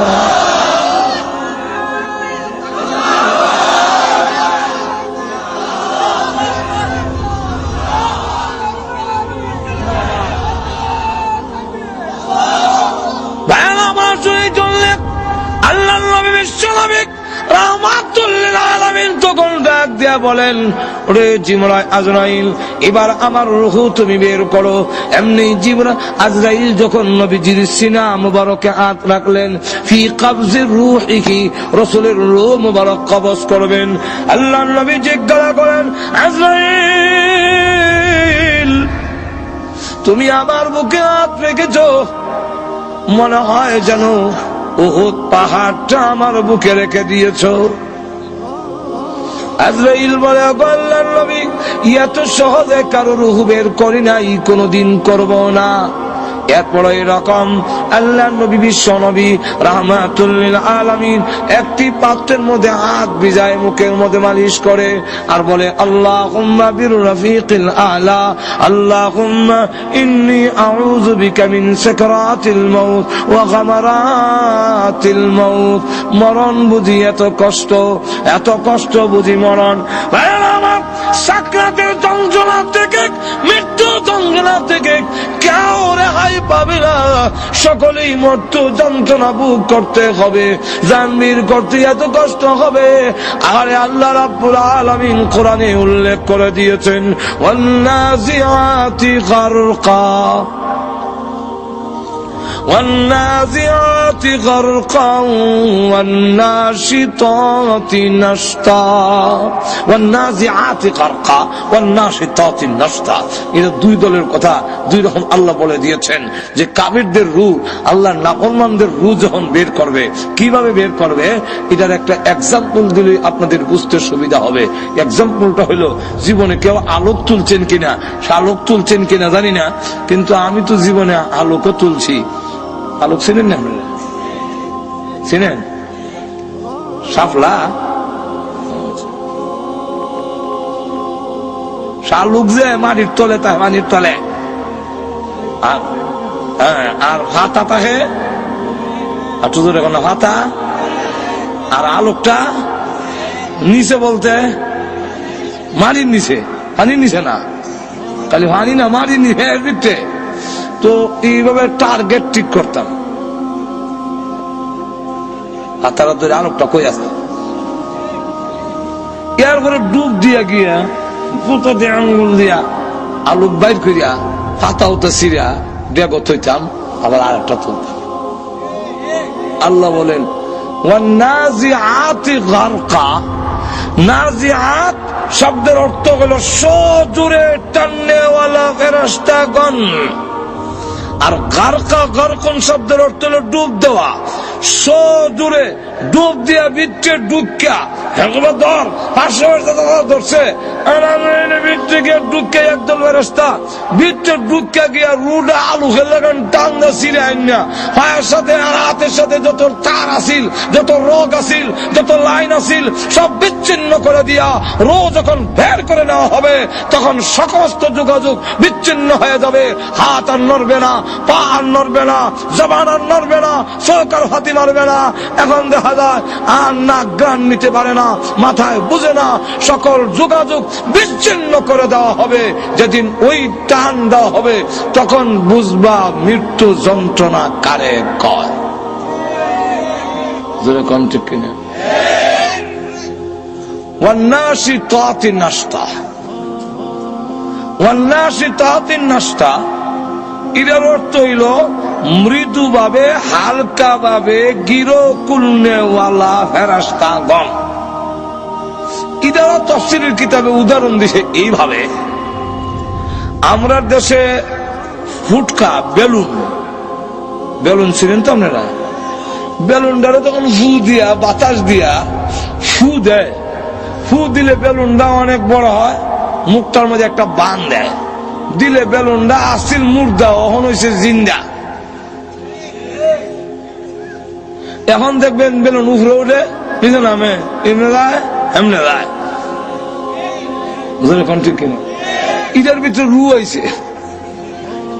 আল্লাহর নবী বিশ্বনবী রাহমাতুল লিল আলামিন তখন ডাক দিয়া বলেন, ওরে জিবরাইল আজরাইল, এবার আমার রূহ তুমি বের করো। এমনি জিবরাইল আজরাইল যখন নবীজির সিনা মুবারকে হাত রাখলেন, ফি কবজির রূহিহি, রাসূলের রূহ মুবারক কবজ করবেন। আল্লাহর নবী জিজ্ঞাসা করেন, আজরাইল, তুমি আমার বুকে হাত রেখেছো, মনে হয় যেন উহুদ পাহাড়টা আমার বুকে রেখে দিয়েছো। আজরাইল বলে, আল্লাহর নবী, এত সহজে কারো রূহ বের করি নাই, কোনদিন করব না। এরপর এরকম আল্লাহর নবী বিশ্বনবী রাহমাতুল লিল আলামিন একটি পাত্রের মধ্যে হাত ভিজায় মুখের মধ্যে মালিশ করে আর বলে, আল্লাহুম্মা বির রাফিকিল আলা, আল্লাহুম্মা ইন্নী আউযু বিকা মিন সাকরাতিল মাউত ওয়া গামারাতিল মাউত। মরণ বুঝি এত কষ্ট বুঝি মরণ। সাকরাতের যন্ত্রণা থেকে, মৃত্যু যন্ত্রণা থেকে কেউ রেহাই পাবে না, সকলেই মৃত্যু যন্ত্রণা ভোগ করতে হবে, জানবীর করতে এত কষ্ট হবে। আরে আল্লাহ রাব্বুল আলামিন কোরআনে উল্লেখ করে দিয়েছেন, ওয়ান্নাজিআতি গারকা, والنازعات غرقا والناشطات نشطا والنازعات غرقا والناشطات نشطا। এটা দুই দলের কথা, দুই রকম আল্লাহ বলে দিয়েছেন যে কাফিরদের রূহ আল্লাহর নাফরমানদের রূহ যখন বের করবে, কিভাবে বের করবে এটার একটা এক্সাম্পল দিলে আপনাদের বুঝতে সুবিধা হবে। এক্সাম্পলটা হলো, জীবনে কেউ আলোক তুলছেন কিনা, শালোক তুলছেন কিনা জানি না, কিন্তু আমি তো জীবনে আলোকও তুলছি। আলোক চিনেন না? আপনারা চিনেন? শাপলা শালুক যে মাটির তলে, তাই পানির তলে, আর হাতা থাকে, আর তোদের এখন হাতা, আর আলোকটা নিচে বলতে মাটির নিচে, পানির নিচে না, খালি পানি না, মাটির নিচে। তো এইভাবে টার্গেট ঠিক করতাম, হাতারা ধরে আলোকটা কই আছে, এরপরে ডুব দিয়া গিয়া পুতো দিয়ে আঙ্গুল দিয়া আলোক বাইর করিয়া পাতা উতা ছিড়া ডেগো থইতাম, আবার আর একটা তুলতাম। আল্লাহ বলেন, ওয়ান্নাজিআতি গারকা। নাজিআত শব্দের অর্থ হলো সজোরে টাননেওয়ালা ফেরেশতাগণ, আর গারকা গরকন শব্দের অর্থ হলো ডুব দেওয়া। সজোরে ডুব দিয়া ভিতরে ডুবকা ধর পাশে ধরছে, ভিতরে গিয়ে ডুবকে একদল ফেরেশতা ভিতরে ডুবকা গিয়া রুডা আলু খেলাগান টাঙ্গা ছিঁড়ে আইনা পায়ের সাথে আর হাতের সাথে যত তার আসিল, যত রোগ আসিল, যত লাইন আসিল সব বিচ্ছিন্ন করে দিয়া রো যখন বের করে নেওয়া হবে, তখন সমস্ত যোগাযোগ বিচ্ছিন্ন হয়ে যাবে। হাত আর নড়বে না, পা আর নড়বে না, জবান আর নড়বে না, চোখ আর হাতি নড়বে না। এখন দেখা যায় আর নাক গান নিতে পারে না, মাথায় বুঝে না, সকল যোগাযোগ বিচ্ছিন্ন করে দেওয়া হবে। যেদিন ওই টান দেওয়া হবে, তখন বুঝবা মৃত্যু যন্ত্রণা কারে কয়। যেরকম ঠিক কিনা? ওয়ান্নাশিতাতি নাশতা, ওয়ান্নাশিতাতি নাশতা, এর অর্থ হইল মৃদু ভাবে, হালকা ভাবে গিরো কুলনেওয়ালা ফেরেশতাগণ। ইদারা তাফসীরের কিতাবে উদাহরণ দিছে এইভাবে, আমরা দেশে ফুটকা বেলুন, বেলুন ছিলেন তো আপনারা, বেলুনটারে তখন ফু দিয়া, বাতাস দিয়া ফু দেয়, ফু দিলে বেলুনটা অনেক বড় হয়, মুখটার মধ্যে একটা বান দেয়, দিলে বেলুনটা আসিল মুর্দা অহন হয়েছে জিন্দা। এখন দেখবেন বেলুন উপরে উঠে নিচে নামে, এমনি যায় এমনি যায়। ঠিক কিনা? এটার ভিতরে রু হয়েছে।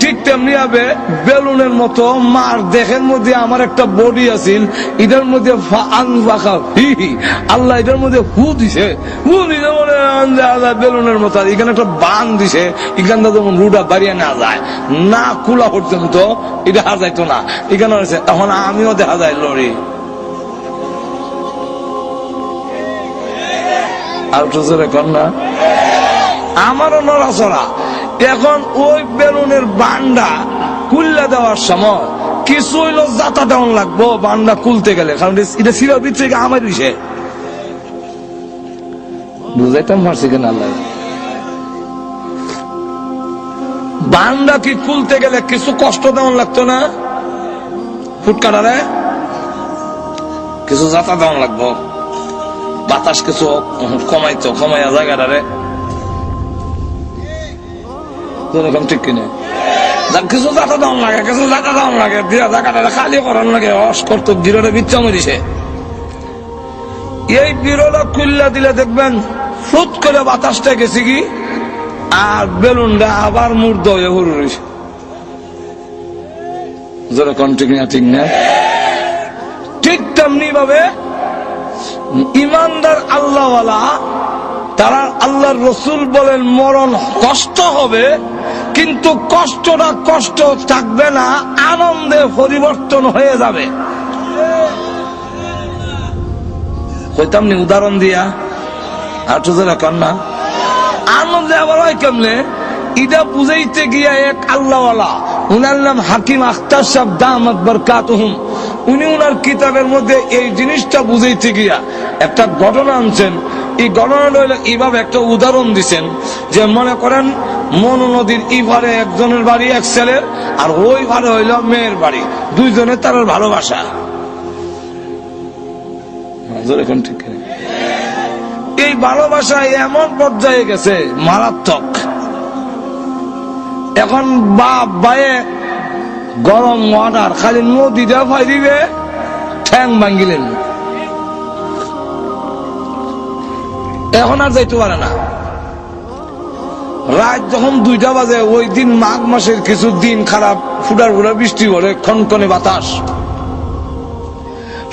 ঠিক তেমনি হবে বেলুনের মতো মার দেহের মধ্যে আমার একটা বডি আছিল, এটার মধ্যে আল্লাহ এটার মধ্যে হু দিছে, হু দিছে বেলুনের মতো। এখানে একটা বান দিছে, এখানটা যেমন রুটা বাড়িয়ে নেওয়া যায় না, খোলা পর্যন্ত এটা যাইতো না। এখানে হয়েছে তখন আমিও দেখা যায় লড়ি। আর তো কর না, আমারও নড়াচড়া। এখন ওই বেলুনের বান্ডা কুল্লা দেওয়ার সময় কিছু হইলো যাতা দেওয়ান লাগবো বান্ডা কুলতে গেলে, কারণ এটা সিরার ভিতর থেকে আমার দিছে। বুঝাইতাম পারছি কেন? আল্লাহ বান্ডা কি খুলতে গেলে কিছু কষ্ট দেওয়ান লাগতো না? ফুটকাটারে কিছু যাতা দেওয়ান লাগবো, বাতাস কিছু কমাইতো, কমাইয়া জায়গাটারে। ঠিক কিনা? কিছু যাতা দাম লাগে, কিছু যাতা দাম লাগে, দিয়া জায়গাটা খালি করার লাগে। অস্কর্ত বিরোধে বিচ্ছা মরিছে। এই বিরোধ খুললা দিলে দেখবেন ফুট করে বাতাসটা গেছে কি, আর বেলুনটা আবার মূর্ধ হয়ে হরু রয়েছে। যেরকম ঠিক না? ঠিক না? ঠিক তেমনি ভাবে ইমানদার আল্লাহওয়ালা তারা আল্লাহর রসুল বলেন মরণ কষ্ট হবে, কিন্তু কষ্টটা কষ্ট থাকবে না, আনন্দে পরিবর্তন হয়ে যাবে। কইতাম নি উদাহরণ দিয়া? আর তো না আনন্দে আবার হয় কেমনে, এটা বুঝাইতে গিয়া এক আল্লাহওয়ালা, উনার নাম হাকিম আখতার সাহেব দামাত বরকাতুহুম, উনি উনার কিতাবের মধ্যে এই জিনিসটা বুঝাইতে গিয়া একটা ঘটনা আনছেন। এই ঘটনাটা হইলে এইভাবে একটা উদাহরণ দিচ্ছেন যে, মনে করেন মনু নদীর ইভারে একজনের বাড়ি এক ছেলের, আর ওই ভারে হইল মেয়ের বাড়ি, দুইজনের তার ভালোবাসা। ঠিক এই ভালোবাসা এমন পর্যায়ে গেছে মারাত্মক। এখন বাপ ভাইয়ে গরম ওয়াটার খালি নদীটা ফাই দিবে, ঠ্যাং ভাঙ্গিলেন, এখন আর যাইতে পারে না। রাত যখন 2টা বাজে, ওই দিন মাঘ মাসের কিছু দিন খারাপ, ফুটার ফুটার বৃষ্টি হলে খনখনে বাতাস,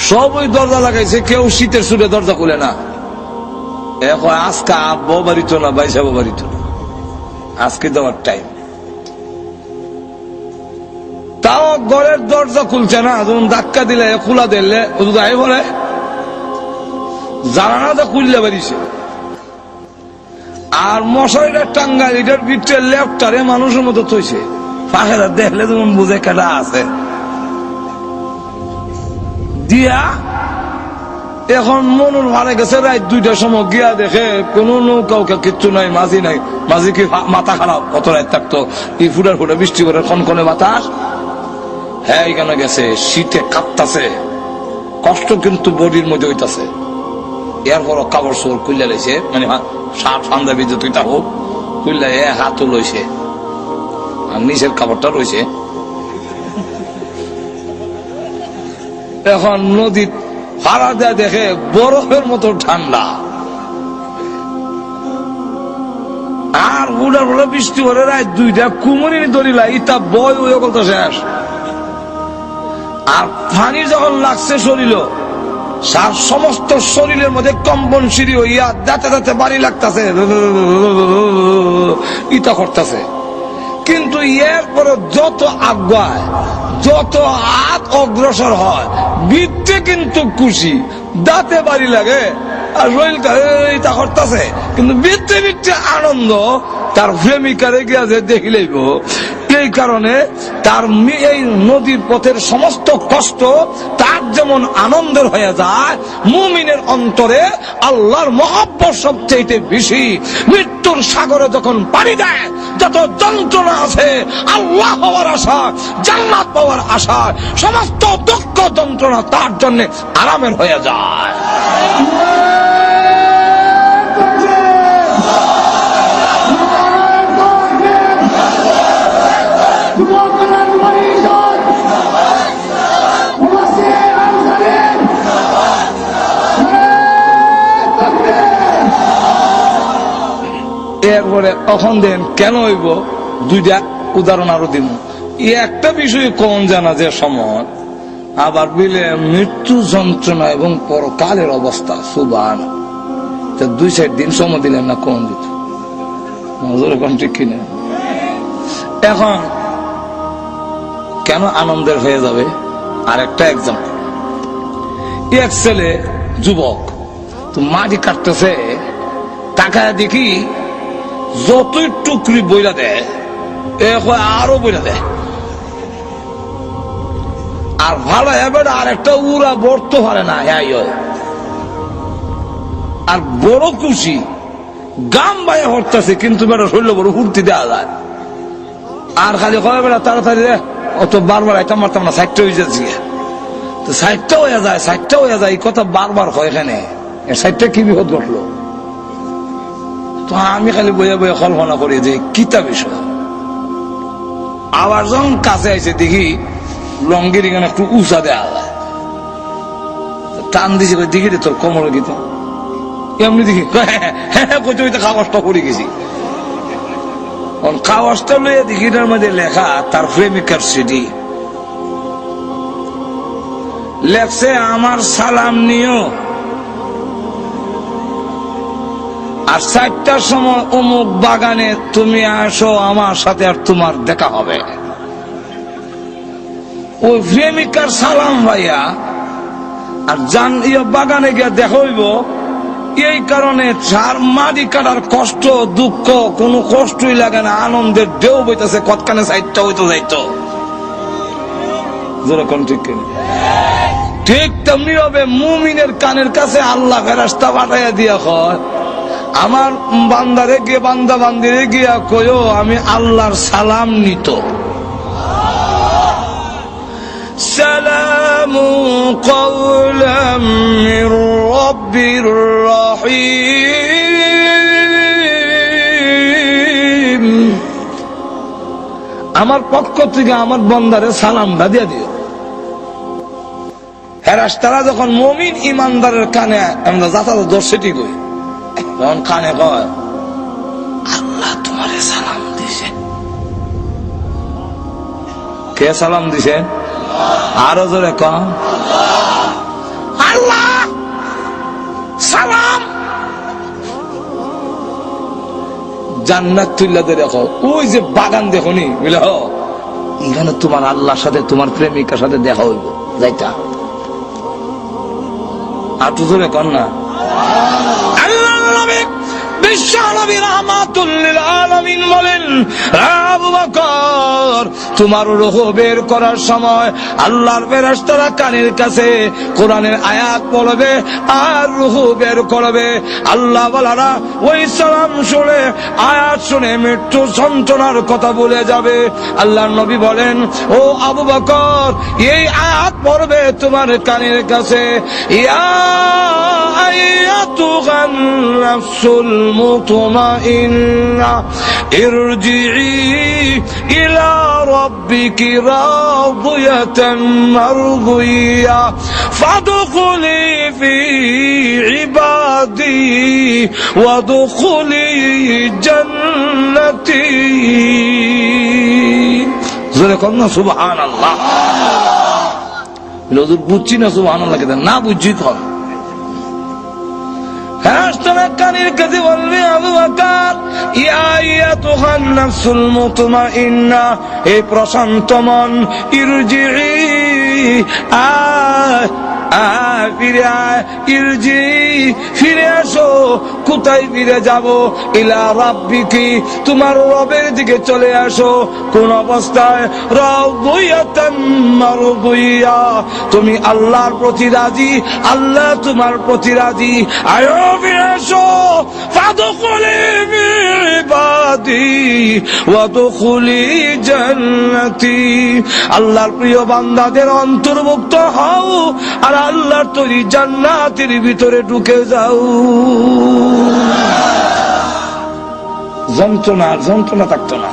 সব ওই দরজা লাগাইছে, কেউ শীতের সুরে দরজা খুলে না। এখন আজকে আব্বো বাড়িত না, বাইসাবো বাড়িত না, আজকে দেওয়ার টাইম। তাও ঘরের দরজা খুলছে না, যখন ধাক্কা দিলে খোলা দিলে যাই বলে জানানাটা খুললে বেরিয়েছে। আর মশারিটা টাঙ্গাল, এটার ভিতরে লেফটারে মানুষের মতো থইছে, পাখেরা দেখলে যেমন বুঝে কেটা আছে দিয়া। এখন মনুর ভাড়ে গেছে রাত 2টার সময়, গিয়া দেখে কোনো নৌকা কিচ্ছু নাই, মাঝি নাই। মাঝি কি মাথা খারাপ, কত রাত থাকতো, এই ফুটার ফুটা বৃষ্টি করে খনখনে বাতাস। হ্যাঁ এখানে গেছে, শীতে কাঁপতাছে, কষ্ট কিন্তু বডির মধ্যে হইতাছে। এরপর কাপড় চোর খুললে লাইছে, মানে শার্ট পাঞ্জাবি যতটা হোক খুললে হাতও লইছে, আর নিচের কাপড়টা রয়েছে। এখন নদীর ফাড়া দেয়া দেখে বরফের মতো ঠান্ডা, আর উড়ার উড়া বৃষ্টি করে রাত 2টা, কুমুরি দড়িলা ইতা বয় ওই কথা শেষ। আর পানি যখন লাগছে শরীর, সমস্ত শরীরের মধ্যে কম্পন সিঁড়ি হইয়া দাঁতে দাঁতে বাড়ি লাগতেছে, ইতা করতেছে। কিন্তু এরপরে যত আগায়, যত হাত অগ্রসর হয়, বৃত্তে কিন্তু খুশি, দাঁতে বাড়ি লাগে আর শরীরটা ইতা করতেছে, কিন্তু বৃত্তে বৃত্তে আনন্দ। তার প্রেমিকারে গিয়া যে দেখিলেইব। এই কারণে তার এই নদীর পথের সমস্ত কষ্ট তার যেমন আনন্দের হয়ে যায়, মুমিনের অন্তরে আল্লাহর মহব্বত সবচেয়ে বেশি। মৃত্যুর সাগরে যখন পাড়ি দেয়, যত যন্ত্রণা আছে, আল্লাহ পাওয়ার আশা, জান্নাত পাওয়ার আশা, সমস্ত দুঃখ যন্ত্রণা তার জন্য আরামের হয়ে যায়। এরপরে কখন দেন কেন হইব, দুইটা উদাহরণ আরো দিন। একটা বিষয় কোন জানা যে সময় আবার বিলে মৃত্যু যন্ত্রণা এবং পরকালের অবস্থা সুবহান, 2-4 দিন সময় দিলেন না কোন দিত এখন ঠিক কিনা। এখন কেন আনন্দের হয়ে যাবে? আর একটা এক্সাম্পল, এক ছেলে যুবক তো মাটি কাটতেছে, টাকায় দেখি যতই টুকরি বইলা দেয় আরো বইলা দেয়, আর ভালো এবার আর একটা উড়া বর্ত পারে না, আর বড় খুশি গাম বাইরে হরতেছে, কিন্তু বেটা শরীর বড় ফুর্তি দেওয়া যায়, আর খালি কয় বেড়া তাড়াতাড়ি অত বারবার এটা মারতাম না, সাইডটা হয়ে যাচ্ছে, তো সাইডটা হয়ে যায়, সাইডটা হয়ে যায়, এই কথা বারবার হয় এখানে, সাইডটা কি বিপদ ঘটলো। তো আমি খালি বইয়া বইয়া কল্পনা করি যে কিতা বিষয়। আবার যখন কাছে আইছে দেখি লঙ্গির এখানে একটু উঁচা দেওয়া যায়, টান দিছি দেখি রে তোর কোমর গীত এমনি দেখি কইতে হইতে কাগজটা করে গেছি, কাগজটা লইয়া দেখি এটার মধ্যে লেখা তার প্রেমিকার সিডি লেখছে, আমার সালাম নিও, আর 4টার সময় অমুক বাগানে তুমি আসো, আমার সাথে আর তোমার দেখা হবে। ওই প্রেমিকার সালাম ভাইয়া আর জান বাগানে গিয়ে দেখা হইব, এই কারণে চার মাটি কাটার কষ্ট দুঃখ কোনো কষ্টই লাগে না, আনন্দের ঢেউ বইতেছে, কতখানে সাইডটা হইতো যাইতো। যেরকম ঠিক কিনা? ঠিক তেমনি হবে মুমিনের কানের কাছে আল্লাহ ফেরেশতা পাঠাইয়া দিয়া হয়, আমার বান্দারে গিয়ে বান্দা বান্দিরে গিয়া কইও আমি আল্লাহর সালাম নিত। সালামু কওলাম মির রাব্বির রহিম, আমার পক্ষ থেকে আমার বান্দারে সালামটা দিয়া দিও। ফেরেশতারা যখন মুমিন ইমানদারের কানে আমরা যাতায়াত দর্শিটি কই, তখন কানে কয় আল্লাহ তোমারে সালাম দিছে। কে সালাম দিছে? আরো জোরে কন আল্লাহ সালাম। জান্নাত তুল্লা দিয়ে দেখো, ওই যে বাগান দেখো নি বুঝলে, এখানে তোমার আল্লাহর সাথে তোমার প্রেমিকার সাথে দেখা হইব, যাইতা আর তো জোরে কন না। বিশ্বনবী রাহমাতুল লিল আলামিন বলেন, আবু বকর তোমার রূহ বের করার সময় আল্লাহর ফেরেশতারা কানের কাছে কোরআনের আয়াত পড়বে আর রূহ বের করবে। আল্লাহ ওয়ালারা ওই সালাম শুনে আয়াত শুনে মৃত্যু যন্ত্রণার কথা ভুলে যাবে। আল্লাহর নবী বলেন, ও আবু বকর এই আয়াত পড়বে তোমার কানের কাছে, ইয়া আইয়াতুহান নাফসুল মুতমাইন্না ইরজিই ইলা রাব্বিকি রাদিয়াতান মারদিয়া ফাদখুলি ফি ইবাদি ওয়াদখুলি জান্নাতি। জোরে কর না সুবহানাল্লাহ। হুজুর বুঝছি না সুবহানাল্লাহ কেন না বুঝছি কর। কানের কাছে বলবে, আবু বকর ইয়া আইয়াতুহান নাফসুল মুতমাইন্না, এই প্রশান্ত মন, ইরজিই ফিরে আয়, ইরজি ফিরে আসো। কোথায় ফিরে যাব? ইলা রাব্বিকি তোমার রবের দিকে চলে আসো। কোন অবস্থায়? রাদিয়াতান মারদিয়া তুমি আল্লাহর প্রতি রাজি, আল্লাহ তোমার প্রতি রাজি। আয়ো ফিরে আসো। ফাদখুলি ফি ইবাদি ওয়াদখুলি জান্নাতি আল্লাহর প্রিয় বান্দাদের অন্তর্ভুক্ত হও আর আল্লাহর তৈরি জান্নাতের ভিতরে ঢুকে যাও। যন্ত্রণা থাকতো না,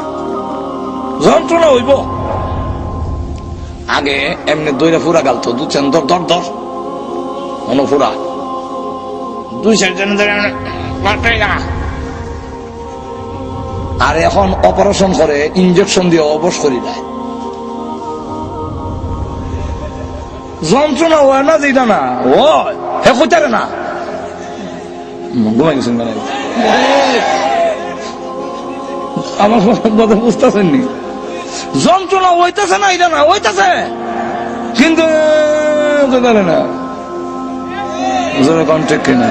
যন্ত্রণা হইব। আগে এমনি দইরা ফুরা গালতো, দুচেন দর দর দর ফুরা দুই চারজন আর এখন অপারেশন করে ইনজেকশন দিয়ে অবশ করি দেয়। যন্ত্রণা হয় না যেটা না ও হে কইতারে না ঘুমাই গেছেন মানে আমার কথা বুঝতেছেন নি? যন্ত্রণা হইতেছে না এটা না হইতেছে কিন্তু না ঠিক কিনা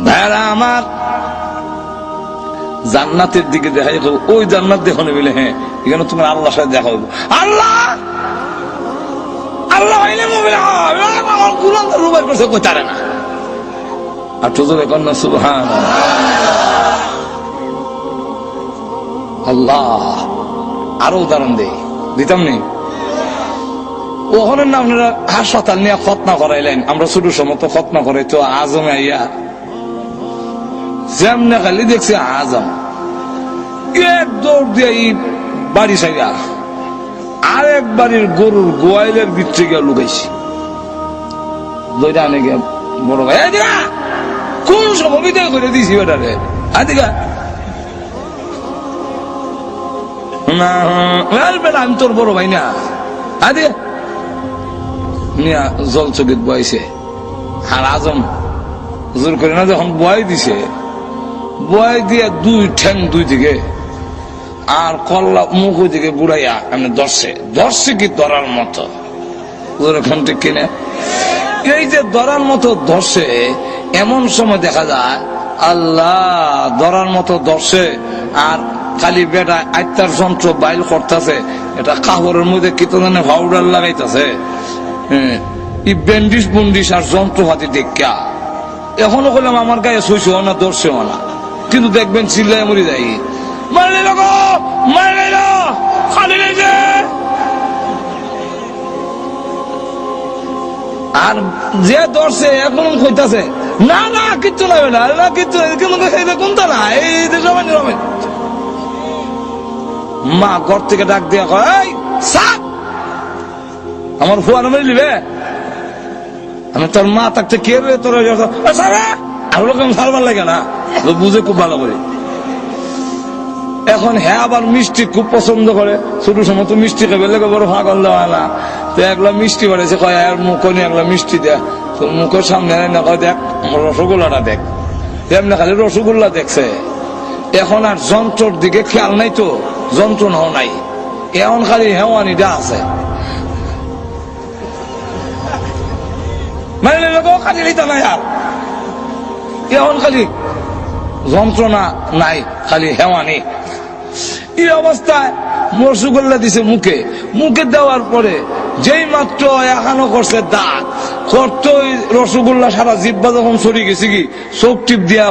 ভাইরা আমার, জান্নাতের দিকে দেখা যেত, ওই জান্নাত দেখো বলে হ্যাঁ এখানে তোমার আল্লাহর সাথে দেখা হইব। আল্লাহ আল্লাহ আমার গুলাম রুবাই করছে কইতারে না আর তো এখন না সুবহানাল্লাহ। আল্লাহ আরো উদাহরণ দিতাম নি। ওখানে না আপনারা হাসপাতাল নিয়ে খতনা করাইলেন, আমরা ছোট সময় তো খতনা করাই তো আজমে আইয়া যেমনে খালি দেখছি আজম এক দৌড় দিয়ে বাড়ি সাইয়া আরেক বাড়ির গরুর গোয়াইলের ভিতরে গিয়ে লুকাইছি। দইটা আনে গিয়ে বড় ভাই কোন সময় বিদায় করে দিয়েছি বেটারে আদিকা বেটা আমি তোর বড় ভাই না আদিকা নিয়া জল চকিত বয়াইছে। আর আজম জোর করে না যখন বয়াই দিছে, বয়াই দিয়ে দুই ঠ্যাং দুই দিকে আর কল্লা মুখ ওই দিকে বুড়াইয়া আমি ধরছে কি ধরার মতো ওরকম ঠিক কিনে। এই যে ধরার মতো ধরছে, এমন সময় দেখা যায় আল্লাহ ধরার মতো ধরছে আর খালি বেটা আত্মার যন্ত্র বাইল করতেছে, এটা কাপড়ের মধ্যে কি তো জানে পাউডার লাগাইতেছে, ব্যান্ডিস বন্ডিস আর যন্ত্রপাতি দেখা এখনো করলাম আমার গায়ে সইছে না ধরছে না, কিন্তু দেখবেন চিল্লায় মরি যাই মারলে আর যে ধরছে এখন কইতাছে না না কিচ্ছু না বেটা না কিচ্ছু কোনটা না এই মা ঘর থেকে ডাক দিয়া কয় আমার ফুয়া নামে নিবে আমি তোর মা থাকতে কে রে তোর সারবার লাগে না বুঝে খুব ভালো করে। এখন হ্যাঁ আবার মিষ্টি খুব পছন্দ করে, ছোট সময় তো মিষ্টি খাবে লেগে বড় পাগল দেওয়া না, তো একলা মিষ্টি বাড়াইছে কয় আর মুখ নিয়ে একলা মিষ্টি দেয়, তো মুখের সামনে না কয় দেখ রসগোল্লাটা দেখ, এমনি খালি রসগোল্লা দেখছে। এখন আর যন্ত্রর দিকে খেয়াল নাই, তো যন্ত্রণাও নাই, এখন খালি হেওয়ানিটা আছে। মানে খালি নিতা নাই আর এখন খালি যন্ত্রণা নাই, খালি হেওয়ানি। এই অবস্থায় রসগোল্লা দিছে মুখে, মুখে দেওয়ার পরে যেই মাত্র এখানো করছে দাঁত করতো রসগোল্লা সারা জিব্বা যখন সরি গেছে কি চোখ টিপ দিয়া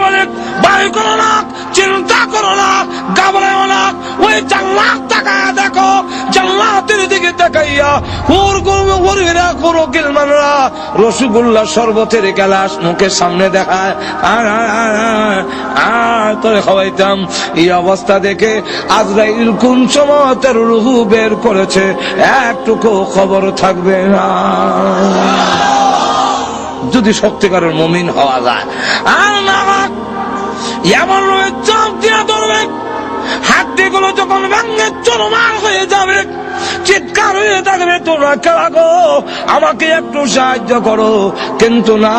বলে বাড়ি করো না, চিন্তা করো না, ঘাবড়াও না, ওই জান্নাত তাকায়া দেখো, জান্নাতের দিকে তাকাইয়া ওর করবো ওরা করো কিলমানরা রসগোল্লা শরবতের গ্লাস মুখের সামনে দেখায় তোরে খাওয়াইতাম। এই অবস্থা দেখে আজরাইল কোন সময় তার রুহু বের করেছে একটুকু খবর থাকবে না, যদি সত্যিকারের মুমিন হওয়া যায়। আর না এমন চাপ দিয়া ধরবে, হাড্ডিগুলো যখন ভেঙে চুরমার হয়ে যাবে, চিৎকার হয়ে থাকবে তোমরা কাগো আমাকে একটু সাহায্য করো, কিন্তু না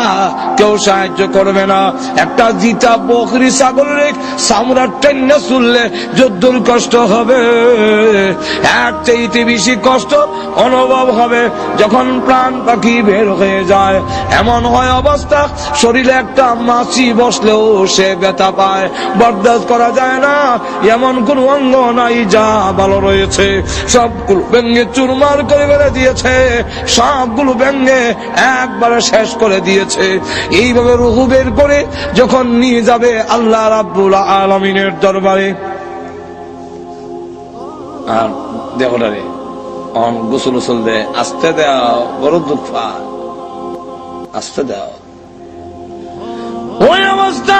কেউ সাহায্য করবে না। একটা জিতা বকরি ছাগলের চামড়ার টেনে চুললে যদ্দুর কষ্ট হবে, এক চাইতে বেশি কষ্ট অনুভব হবে যখন প্রাণ পাখি বের হয়ে যায়। এমন হয় অবস্থা শরীরে একটা মাছি বসলেও সে ব্যথা পায়, বরদাস্ত করা যায় না। এমন কোন অঙ্গ নাই যা ভালো রয়েছে, সবগুলো ভেঙে চুরমার করে বেড়ে দিয়েছে, সবগুলো ভেঙে একবারে শেষ করে দিয়েছে। এইভাবে রুহু বের করে যখন নিয়ে যাবে আল্লাহ রাব্বুল আলামিনের দরবারে, আর দেখো রে গোসল গোসল দে, আস্তে দাও, বড় দুঃখ পায়, আস্তে দাও। ওই অবস্থা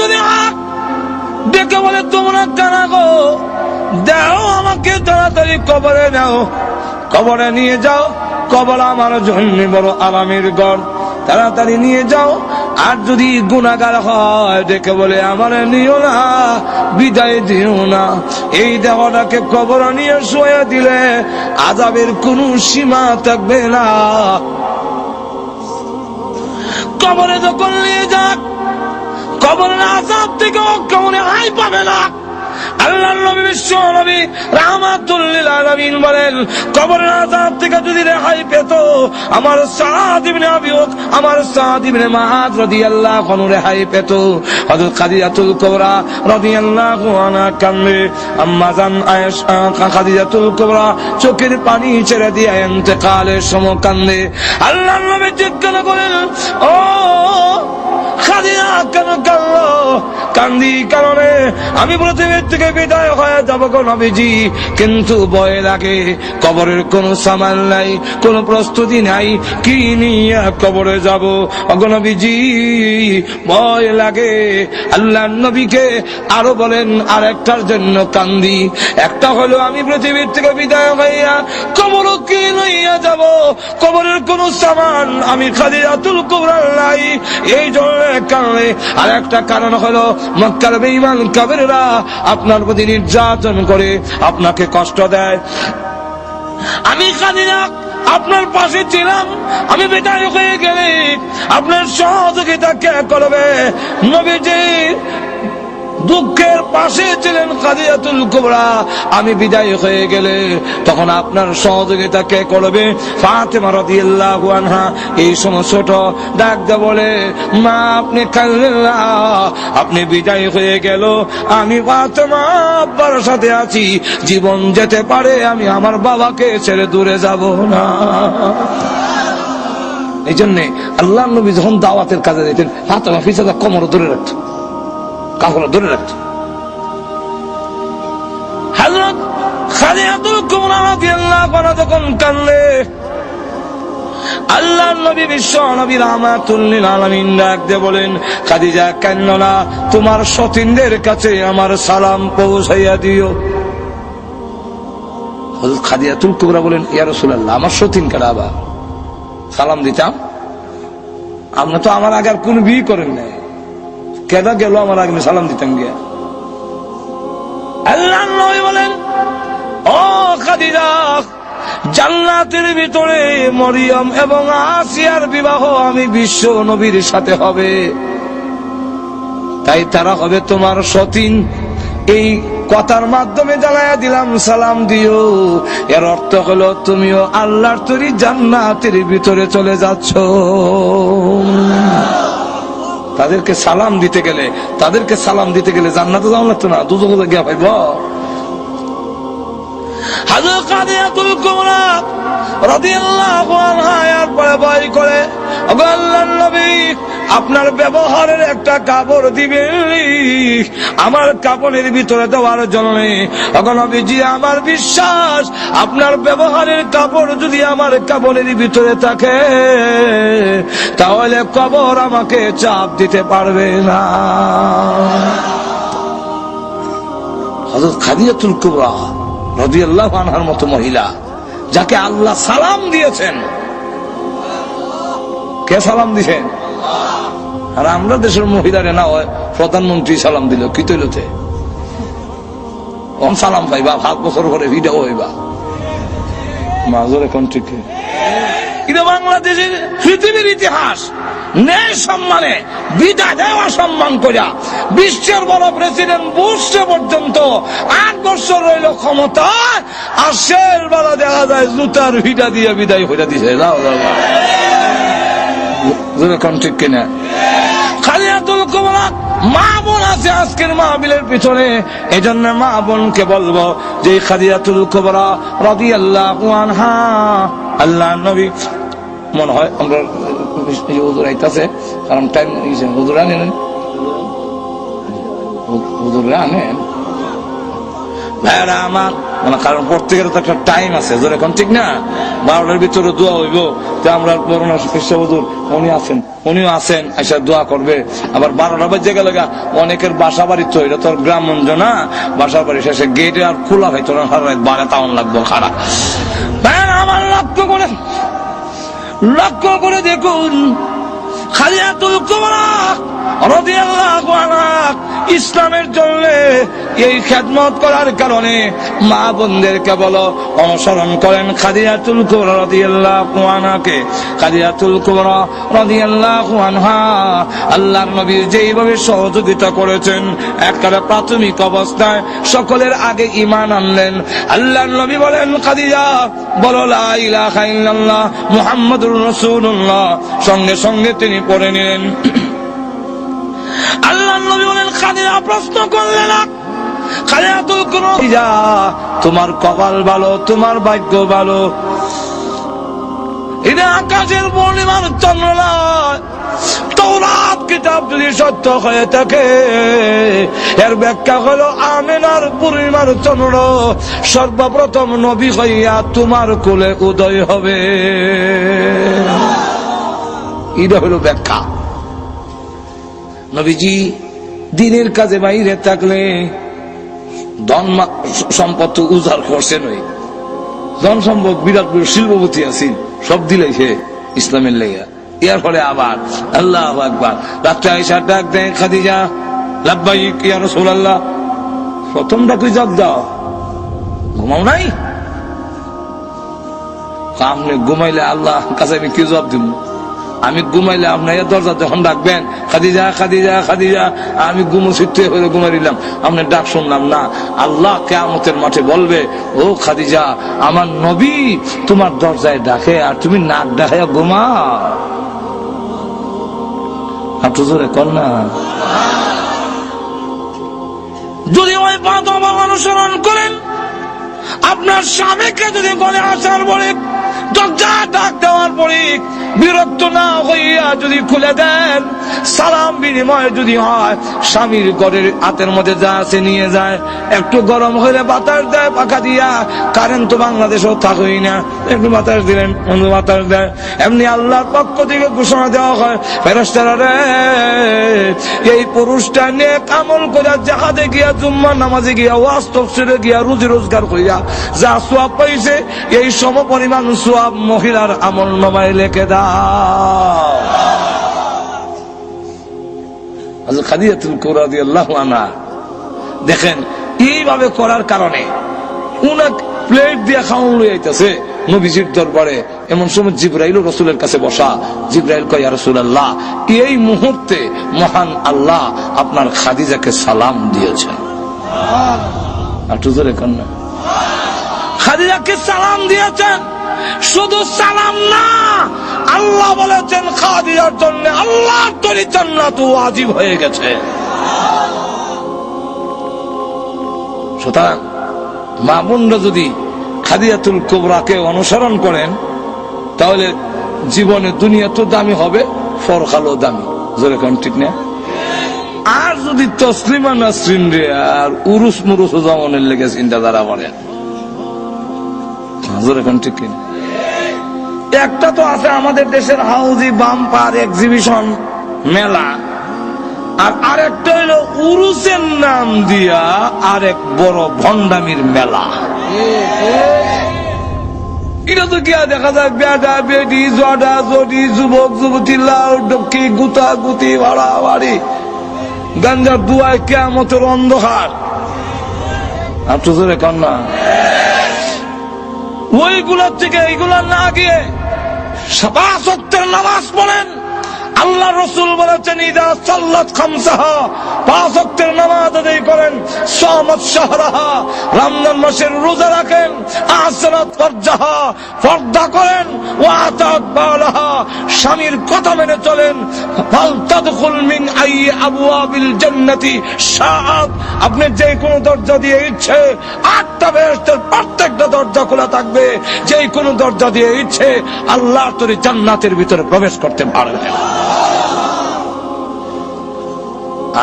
যদি দেখে বলে তোমরা কানা গো দাও আমাকে তাড়াতাড়ি কবরে নাও, কবরে নিয়ে যাও, কবর আমার জন্য বড় আরামের ঘর, তাড়াতাড়ি নিয়ে যাও। আর যদি গুনাহগার হয় ডেকে বলে আমার নিও না, বিদায় দিও না। এই দেহটাকে কবর নিয়ে শুয়ে দিলে আযাবের কোনো সীমা থাকবে না। কবরে যখন নিয়ে যাক, কবরের আযাব থেকে কবরে আয় পাবে না। আল্লাহর নবী বিশ্ব নবী রাহমাতুল লিল আলামিন বলেন, কবরের আযাব থেকে যদি রেহাই পেত আমার সাদ ইবনে আবি আমার সাদ ইবনে মুআয রাদিয়াল্লাহু আনহু রেহাই পেত। হযরত খাদিজাতুল কুবরা রাদিয়াল্লাহু আনহা কান্দে, আম্মা জান আয়েশা খাদিজাতুল কুবরা চোখের পানি ছেড়ে দিয়ে ইন্তেকালের সময় কান্দে। আল্লাহর নবী জিজ্ঞাসা করেন, ও খাদিজা কেন কাঁদলো? কান্দি কারণে আমি পৃথিবীর থেকে বিদায় হয়ে যাবো গো নবীজি, কিন্তু ভয় লাগে। কবরের কোন সামান নাই, কোন প্রস্তুতি নাই, কি নিয়ে কবরে যাব গো নবীজি, ভয় লাগে। আল্লাহ নবীকে আরো বলেন আরেকটার জন্য কান্দি। একটা হলো আমি পৃথিবীর থেকে বিদায় হইয়া কবর কি লইয়া যাব, কবরের কোন সামান আমি খাদিজাতুল কুবরা নাই, এই জন্য কারণে। আর একটা কারণ হলো মক্কার বেঈমান কাফেররা আপনার প্রতি নির্যাতন করে, আপনাকে কষ্ট দেয়। আমি খাদিজা আপনার পাশে ছিলাম, আমি বিদায় হয়ে গেলে আপনার সহযোগিতা কে করবে? নবীজি দুঃখের পাশে ছিলেন খাদিজাতুল কুবরা, আমি বিদায় হয়ে গেলে তখন আপনার সহযোগিতা কে করবে? ফাতেমা রাদিয়াল্লাহু আনহা এই সময় ছোট ডাক দিয়ে বলে, মা আপনি কাঁদলেন না, আপনি বিদায় হয়ে গেল, আমি ফাতেমা আব্বার সাথে আছি, জীবন যেতে পারে আমি আমার বাবাকে ছেড়ে দূরে যাব না। এই জন্যে আল্লাহ নবী যখন দাওয়াতের কাজে যেতেন ফাতেমা পিছনে কোমর ধরে রাখত, কাপড় ধরে রাখত। হযরত খাদিজাতুল কুবরা রাদিয়াল্লাহু আনহা যখন কাঁদলে আল্লাহর নবী বিশ্ব নবী রাহমাতুল লিল আলামিন ডাক দিয়ে বলেন, খাদিজা কাঁদো না, তোমার সতীনদের কাছে আমার সালাম পৌঁছাইয়া দিও। হযরত খাদিজাতুল কুবরা বলেন, ইয়া রাসূলুল্লাহ, আমার সতীন কারা আবার সালাম দিতাম? আপনি তো আমার আগে আর কোন বিয়ে করেন নাই, কেদা গেল আমার আগে সালাম দিতাম গিয়া? আল্লাহ নবী বলেন, ও খাদিজা, জান্নাতের ভিতরে মরিয়ম এবং আসিয়ার বিবাহ আমি বিশ্ব নবীর সাথে হবে, তাই তারা হবে তোমার সতীন। এই কথার মাধ্যমে জানাইয়া দিলাম সালাম দিও। এর অর্থ হলো তুমিও আল্লাহর তৈরি জান্নাতের ভিতরে চলে যাচ্ছ। তাদেরকে সালাম দিতে গেলে জান্নাতে যাওয়া লাগতো না, দুজকে গিয়া পাইব। হযরত খাদিজাতুল কুবরা রাদিয়াল্লাহু আনহা এরপরে ভয় করে, ওগো আল্লাহর নবী, আপনার ব্যবহারের একটা কাপড় দিবেন আমার কাপড়ের ভিতরে দেওয়ার জন্য। ওগো নবীজি, আমার বিশ্বাস আপনার ব্যবহারের কাপড় যদি আমার কাপড়ের ভিতরে থাকে তাহলে কবর আমাকে চাপ দিতে পারবে না। হযরত খাদিজাতুল কুবরা রাদিয়াল্লাহু আনহার মতো মহিলা, যাকে আল্লাহ সালাম দিয়েছেন। কে সালাম দিয়েছেন? আর আমরা দেশের মহিলারে না হয় প্রধানমন্ত্রী সালাম দিল, কি তৈলতে সালাম পাইবা 7 বছর পরে ভিডিও হইবা মাজর। এখন ঠিক এটা বাংলাদেশের পৃথিবীর ইতিহাস। ন্যায় সম্মানে বিদায় দেওয়া সম্মান করিয়া বিশ্বের বড় প্রেসিডেন্ট বুশ পর্যন্ত 8 বছর রইল ক্ষমতা, আর শেষ বেলা দেখা যায় জুতার ভিটা দিয়ে বিদায় হইয়া দিছে। এখন ঠিক কিনা? খাদিজাতুল কুবরা মা বোন আছে আজকের মাহফিলের পিছনে, এই জন্য মা বোনকে বলবো যে খাদিজাতুল কুবরা রাদিয়াল্লাহু আনহা আল্লাহ নবী, মনে হয় আমরা হুজুর আইতাছে, কারণ টাইম হুজুর আনেন, হুজুর আনেন ভাইরা আমার, মানে কারণ পড়তে গেলে তো একটা টাইম আছে, এখন ঠিক না? 12টার ভিতরে দোয়া হইব, তো আমরা করোনা চিকিৎসা হুজুর উনিও আছেন, এসে দোয়া করবে। আবার 12টা বাজে গেলে অনেকের বাসা বাড়ি তো, এটা তোর গ্রামগঞ্জ না, বাসা বাড়ি শেষে গেটে আর খোলা হয় তোর 12 টাউন লাগবো খারাপ। ভাইরা আমার লক্ষ্য করে দেখুন, কুবরা রাদিয়াল্লাহু আনহা ইসলামের জন্য এই খেদমত করার কারণে মা বোনদেরকে বলো অনুসরণ করেন খাদিজাতুল কুবরা রাদিয়াল্লাহু আনহাকে। খাদিজাতুল কুবরা রাদিয়াল্লাহু আনহা আল্লাহর নবী যেইভাবে সহযোগিতা করেছেন, একেবারে প্রাথমিক অবস্থায় সকলের আগে ঈমান আনলেন। আল্লাহর নবী বলেন, খাদিজা বলো লা ইলাহা ইল্লাল্লাহ মুহাম্মাদুর রাসূলুল্লাহ। সঙ্গে সঙ্গে তিনি পড়ে নিলেন। আল্লাহর নবী বলেন, খাদিজা প্রশ্ন করলেন না, খাদিজাতুল কুবরা, খাদিজা তোমার কপাল ভালো, তোমার ভাগ্য ভালো। এটা আকাশের পূর্ণিমার চন্দ্র নয়, তাওরাত কিতাব যদি সত্য হয়ে থাকে এর ব্যাখ্যা হলো আমিনার পূর্ণিমার চন্দ্র সর্বপ্রথম নবী হইয়া তোমার কোলে উদয় হবে। এটা হলো ব্যাখ্যা। নবীজি দিনের কাজে বাইরে থাকলে ধন সম্পদ উজাড় করছেন, ওই ধন সম্পদ বিরাট বড় শিল্পপতি আছেন, সব দিলেছে ইসলামের লেগা। এর ফলে আবার আল্লাহু আকবার রাত্রে আয়েশা ডাক দেয়, খাদিজা লাব্বাইক ইয়া রাসূলুল্লাহ। প্রথম ডাক জবাব দাও, ঘুমাও নাই? আপনি ঘুমাইলে আল্লাহ কাছে আমি কি জবাব দিব? আমি ঘুমাইলে আপনার দরজা যখন ডাকবেন, খাদিজা খাদিজা খাদিজা, আমি ঘুমোচিত্তে হয়ে ঘুমাই দিলাম, আপনার ডাক শুনলাম না। আল্লাহ কিয়ামতের মাঠে বলবে, ও খাদিজা আমার নবী তোমার দরজায় ডাকে আর তুমি নাক ডাকাইয়া ঘুমাও। আপনি জোরে কর না। যদি ওই পথ অনুসরণ করেন, আপনার স্বামীকে যদি বলে আসার পরে দরজা ডাক দেওয়ার পরে বিরক্ত না হইয়া যদি খুলে দেন, সালাম বিনিময় যদি হয়, স্বামীর ঘরের হাতের মধ্যে যা আছে নিয়ে যায়, একটু গরম হইলে বাতাস দেয় পাখা দিয়া, কারেন্ট তো বাংলাদেশেও থাকই না, একটু বাতাস দিলেন বাতাস দেয়। এমনি আল্লাহর পক্ষ থেকে ঘোষণা দেওয়া হয়, ফেরেশতারা রে এই পুরুষটা নেক আমল কইরা জাহাজে গিয়া জুম্মা নামাজে গিয়া ওয়াজ তাফসীরে গিয়া রুজি রোজগার কইরা যা সওয়াব পাইছে এই সমপরিমাণ সওয়াব মহিলার আমল নামায় লিখে দাও। খাদিজাতুল কুবরা রাদিয়াল্লাহু আনহা দেখেন এইভাবে করার কারণে উনাক প্লেট দিয়ে খাওয়ান লই আইতাছে নবীজির দরবারে। এমন সময় জিবরাইল রাসূলের কাছে বসা। জিবরাইল কয়, ইয়া রাসূলুল্লাহ এই মুহূর্তে মহান আল্লাহ আপনার খাদিজাকে সালাম দিয়েছেন। আর জোরে কর না। খাদিজাকে সালাম দিয়েছেন, শুধু সালাম না, আল্লাহ বলেছেন খাদিজার জন্য আল্লাহর তৈরি জান্নাত ওয়াজিব হয়ে গেছে। সুতরাং মা বোনরা যদি খাদিজাতুল কুবরাকে অনুসরণ করেন তাহলে জীবনে দুনিয়া তো দামি হবে, পরকালও দামি। জোরে কোন ঠিক না? আর যদি তসলিমা নাসরিন রে আর উরুস মুরুস জামানের লেগে চিন্তাধারা করেন, জোরে কোন ঠিক কিনা? একটা তো আছে আমাদের দেশের হাউজি বাম্পার এক্সিবিশন মেলা, আর আরেকটা হইল উরুসের নাম দিয়া আরেক বড় ভণ্ডামির মেলা। এটা তো কি দেখা যায়, বেটা বেটি জডা জডি যুবক যুবতী লাউ ডকি গুতা গুতি ভাড়া বাড়ি গাঞ্জার দুয়ায় কিয়ামতের অন্ধকার। আপনি জোরে কর না। ওইগুলোর থেকে এইগুলা না গিয়ে 5 ওয়াক্তের নামাজ পড়েন। আল্লাহ রাসূল বলেছেন, ইদা সাল্লাত খামসাহা, 5 ওয়াক্তের নামাজ আদায় করেন। সামাত শাহরাহা, রমজান মাসের রোজা রাখেন। আসরাত ফারজাহা, পর্দা করেন। ওয়া আতাত বালাহা, স্বামীর কথা মেনে চলেন। ফাল তাদখুল মিন আই আবওয়াবিল জান্নাতি শাআত, আপনি যে কোনো দরজা দিয়ে ইচ্ছে 8টা বেহেশতের প্রত্যেকটা দরজা খোলা থাকবে, যে কোনো দরজা দিয়ে ইচ্ছে আল্লাহর তৈরি জান্নাতের ভিতরে প্রবেশ করতে পারবেন।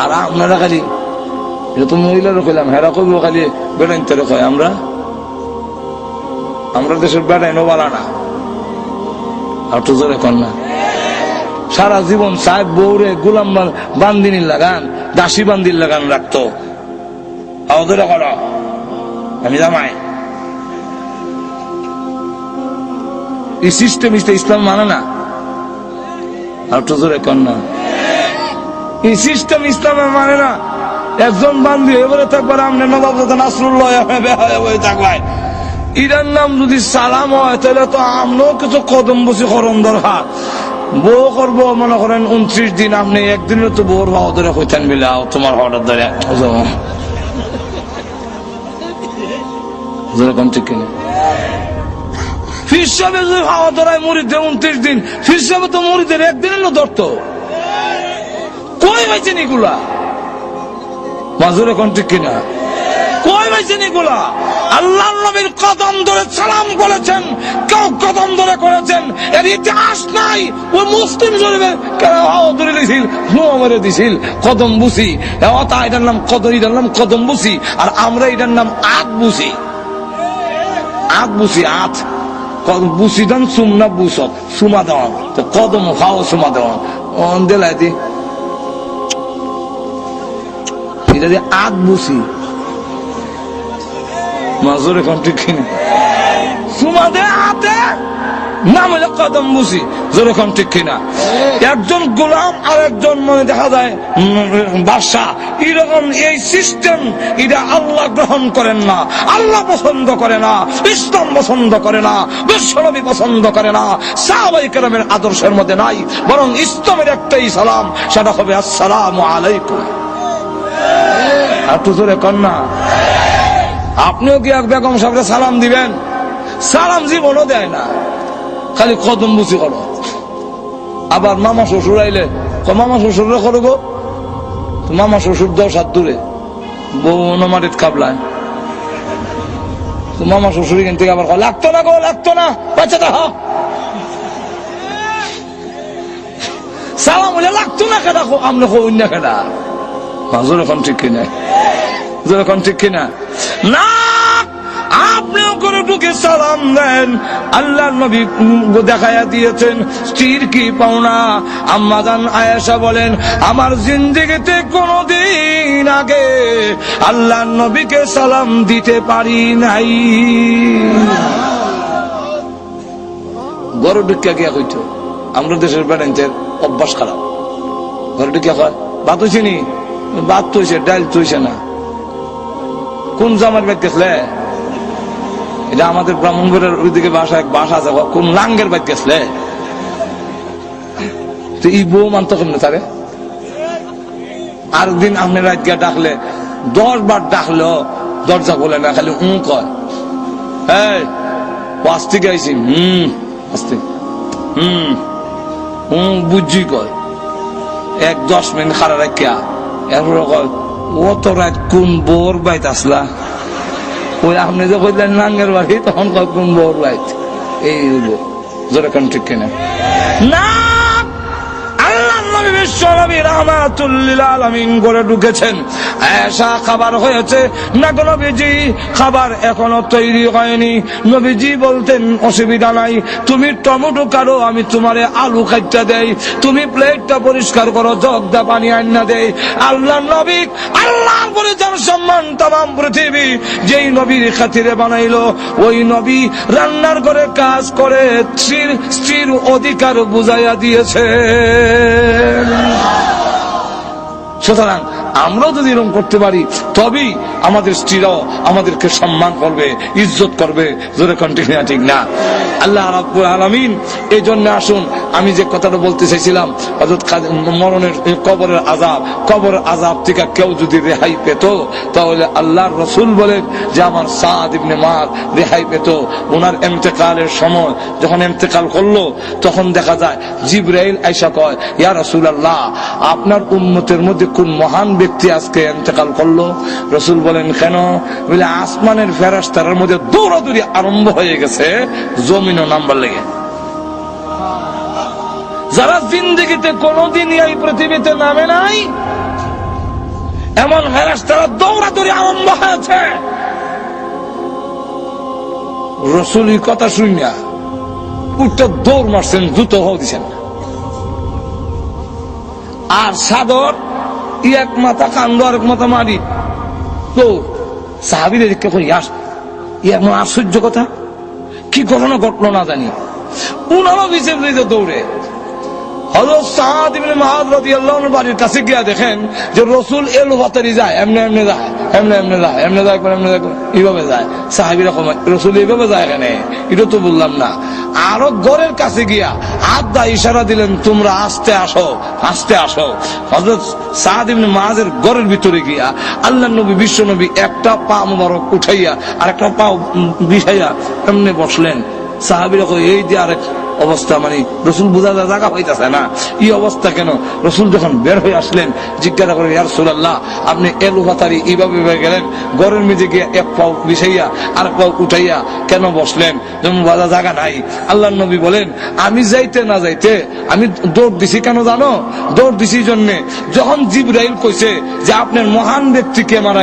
আর আপনারা খালি এটা তো মহিলারও কইলাম, হেরা কইব খালি বেড়াইন তোরে কয়, আমরা দেশের বেড়াইনও বালা না। আর তো জোরে কর না। সারা জীবন সাহেব বউরে গোলাম বান্দিনীর লাগান, দাসী বান্দির লাগান রাখতো। ধরে কর, আমি জামাই। এই সিস্টেম ইসলাম মানে না। আর তো জোরে কর না। এই সিস্টেম ইসলামে মানে না। একজন বান্ধবী এবারে থাকবার আমনে নবাব নাসরুল্লাহ থাকবাই, ইরার নাম যদি সালাম হয় তাহলে তো আমরাও কিছু কদম বসি করণ দরকার। বউ করবো মনে করেন 29 দিন, আপনি একদিনে তো বউর ভাও ধরে হইতেন মিলাও তোমার হঠাৎ ধরে যেরকম ঠিক কিনা। ফির সাহেব যদি ভাও ধরায় মুড়িতে 29 দিন, ফির সাহেব তো মুড়িদের একদিনের ধরতো। কই পাইছেন এগুলা? মাজুরে কোন ঠিক কিনা? কই পাইছেন এগুলা? আল্লাহ নবীর কদম ধরে সালাম করেছেন, কেউ কদম ধরে করেছেন, এর ইতিহাস নাই। ওই মুসলিম শরীফে কেন হাও ধরে দিছিল, হুঁ মেরে দিছিল কদম বুসি। এটার নাম কদম, এটার নাম কদম বুসি। আর আমরা এটার নাম আত বুসি। আত বুসি, আত বুসি দান সুমনা বুসক সুমা দেওয়া, তো কদম হাও সুমা দেওয়া দেলাই দি এটা দিয়ে আত বুসি। মাজুর এখন ঠিক কিনা? সুমা দে আতে নাম হইলে কদম বুসি। যেরকম ঠিক কিনা? একজন গোলাম আর একজন মনে দেখা যায় বাদশা, এরকম এই সিস্টেম এটা আল্লাহ গ্রহণ করেন না, আল্লাহ পছন্দ করে না, ইসলাম পছন্দ করে না, বিশ্বনবী পছন্দ করে না, সাহাবায়ে কেরামের আদর্শের মধ্যে নাই। বরং ইসলামের একটাই সালাম, সেটা হবে আসসালামু আলাইকুম। একটু জোরে কন্যা। আপনিও কি এক বেগম সাহেবরে সালাম দিবেন? সালাম জীবনও দেয় না, খালি কদম বুঝি করো। আবার মামা শ্বশুর আইলে মামা শ্বশুরে করো গো, মামা শ্বশুর 10 হাত দূরে, বউ মাটিত খাবলায়, মামা শ্বশুর এখান থেকে আবার লাগতো না গো, লাগতো না, বাচ্চা দেখ সালাম হইলে লাগতো না কেনা, আমরা অন্য কেনা। মাজুর এখন ঠিক কিনা? যেরকম ঠিক কিনা? না, আপনিও করে ঢুকে সালাম দেন। আল্লাহ নবী দেখাইয়া দিয়েছেন স্ত্রীর কি পাওনা। আম্মা জান আয়েশা বলেন, আমার জিন্দেগিতে কোনদিন আগে আল্লাহ নবীকে সালাম দিতে পারি নাই। গরু ঢুকিয়া গিয়া হইত, আমরা দেশের প্যারেন্টের অভ্যাস খারাপ। ঘরে ঢুকিয়া হয় ভাত হয়েছে নি, ভাত তো হয়েছে, ডাল তো হয়েছে না। কোন জামার ব্যাগ গেছলে? এটা আমাদের ব্রাহ্মণবাড়িয়ার ওইদিকে বাসা, এক বাসা আছে, কোন লাঙ্গের ব্যাগ গেছলে? তো এই বউ মানতো কেমনে তারে? আরেকদিন আপনি রাত গিয়া ডাকলে 10 বার ডাকলো দরজা খোলে না, খালি কয়, এই আস্তে গাইছি, আস্তে বুঝি কয়। 1-10 মিনিট খারা রাখিয়া এরপরে কয়, ও তো রাত কোন বোর বাইত আসলা? ওই আপনি যে কইলেন নাঙ্গের বাড়ি, তখন কয় কোন বোর বাইত। এই যেরকম ঠিক কিনা? না, আল্লাহ নবী বিশ্বনবী রাহমাতুল লিল আলামিন করে ঢুকেছেন। আয়েশা খাবার হয়েছে না গো নবীজি? খাবার এখনো তৈরি হয়নি। নবীজি বলতেন, অসুবিধা নাই, তুমি টমেটো কাটো, আমি তোমারে আলু খাইতে দেই, তুমি প্লেটটা পরিষ্কার করো, জগদা পানি আন্না দেই। আল্লাহ নবী, আল্লাহ বলে যার সম্মান তাম পৃথিবী যেই নবীর খাতিরে বানাইলো, ওই নবী রান্নার ঘরে কাজ করে স্ত্রীর অধিকার বুঝাইয়া দিয়েছে। সুতরাং আমরাও যদি এরকম করতে পারি, তবেই আমাদের স্ত্রীরাও আমাদেরকে সম্মান করবে, ইজ্জত করবে। জোরে কন্টিনিউ, ঠিক না? আল্লাহ রাব্বুল আলামিন এই জন্য আসুন, আমি যে কথাটা বলতে চাইছিলাম, হযরত মরণের কবরের আযাব থেকে কেউ যদি রেহাই পেত, তাহলে আল্লাহর রাসূল বলেন যে আমার সাদ ইবনে মুআয রেহাই পেত। ওনার ইন্তেকালের সময় যখন ইন্তেকাল করলো, তখন দেখা যায় জিবরাইল আয়েশা কয়, ইয়া রাসূলুল্লাহ, আপনার উম্মতের মধ্যে কোন মহান ব্যক্তি আজকে ইন্তেকাল করলো? রাসূল বলেন, কেন? বলে আসমানের ফেরেশতাদের মধ্যে দৌড়াদৌড়ি আরম্ভ হয়ে গেছে জমিনও নাম্বার লেগে। যারা জিন্দেগিতে কোনদিন এই পৃথিবীতে নামে নাই, এমন ফেরেশতারা দৌড়াদৌড়ি আরম্ভ হয়েছে। রাসূল এই কথা শুনিয়া উঠতে দৌড় মারছেন, জুতো হও দিছেন। আর সাদর এক মাথা কান্দ, আরেক মাথা মারি। তো সাহাবীরা দেখে এমন আশ্চর্য কথা, কি ঘটনা ঘটলো না জানি, উনারও পিছে দৌড়ে। হযরত সাদ ইবনে মুআয রাদিয়াল্লাহু আনহু বাড়ির কাছে গিয়া দেখেন যে রাসূল এলোপাতারি যায়, এমনে এমনে যায়, এমনে এমনে যায়, এমনে যায় করে, এমনে যায় করে, এইভাবে যায়। সাহাবীরা কয় রাসূল এইভাবে যায় কেন? এটা তো বললাম না। আরো ঘরের কাছে গিয়া হাত দা ইশারা দিলেন, তোমরা আস্তে আসো, আস্তে আসো। হযরত সাদ ইবনে মুআযের ঘরের ভিতরে গিয়া আল্লাহর নবী, বিশ্ব নবী একটা পা মোবারক উঠাইয়া আর একটা পা বিছাইয়া এমনি বসলেন। সাহাবীরা কয় এই যে আরেক অবস্থা, মানে রসুল বোঝা জায়গা হইতেছে না, এই অবস্থা কেন? রসুল যখন বের হয়ে আসলেন জিজ্ঞাসা করে, ইয়া রাসূলুল্লাহ, আপনি এলোপাতারি এইভাবে গেলেন, ঘরের মেঝে গিয়ে এক পাও বিছাইয়া আর এক পাও উঠাইয়া কেন বসলেন? যেমন বোঝা জায়গা নাই। আল্লাহর নবী বলেন, আমি যাইতে না যাইতে আমি দৌড় দিছি কেন জানো? দৌড় দিছি জন্যে, যখন জিবরাইল কইছে যে আপনার মহান ব্যক্তিকে মারা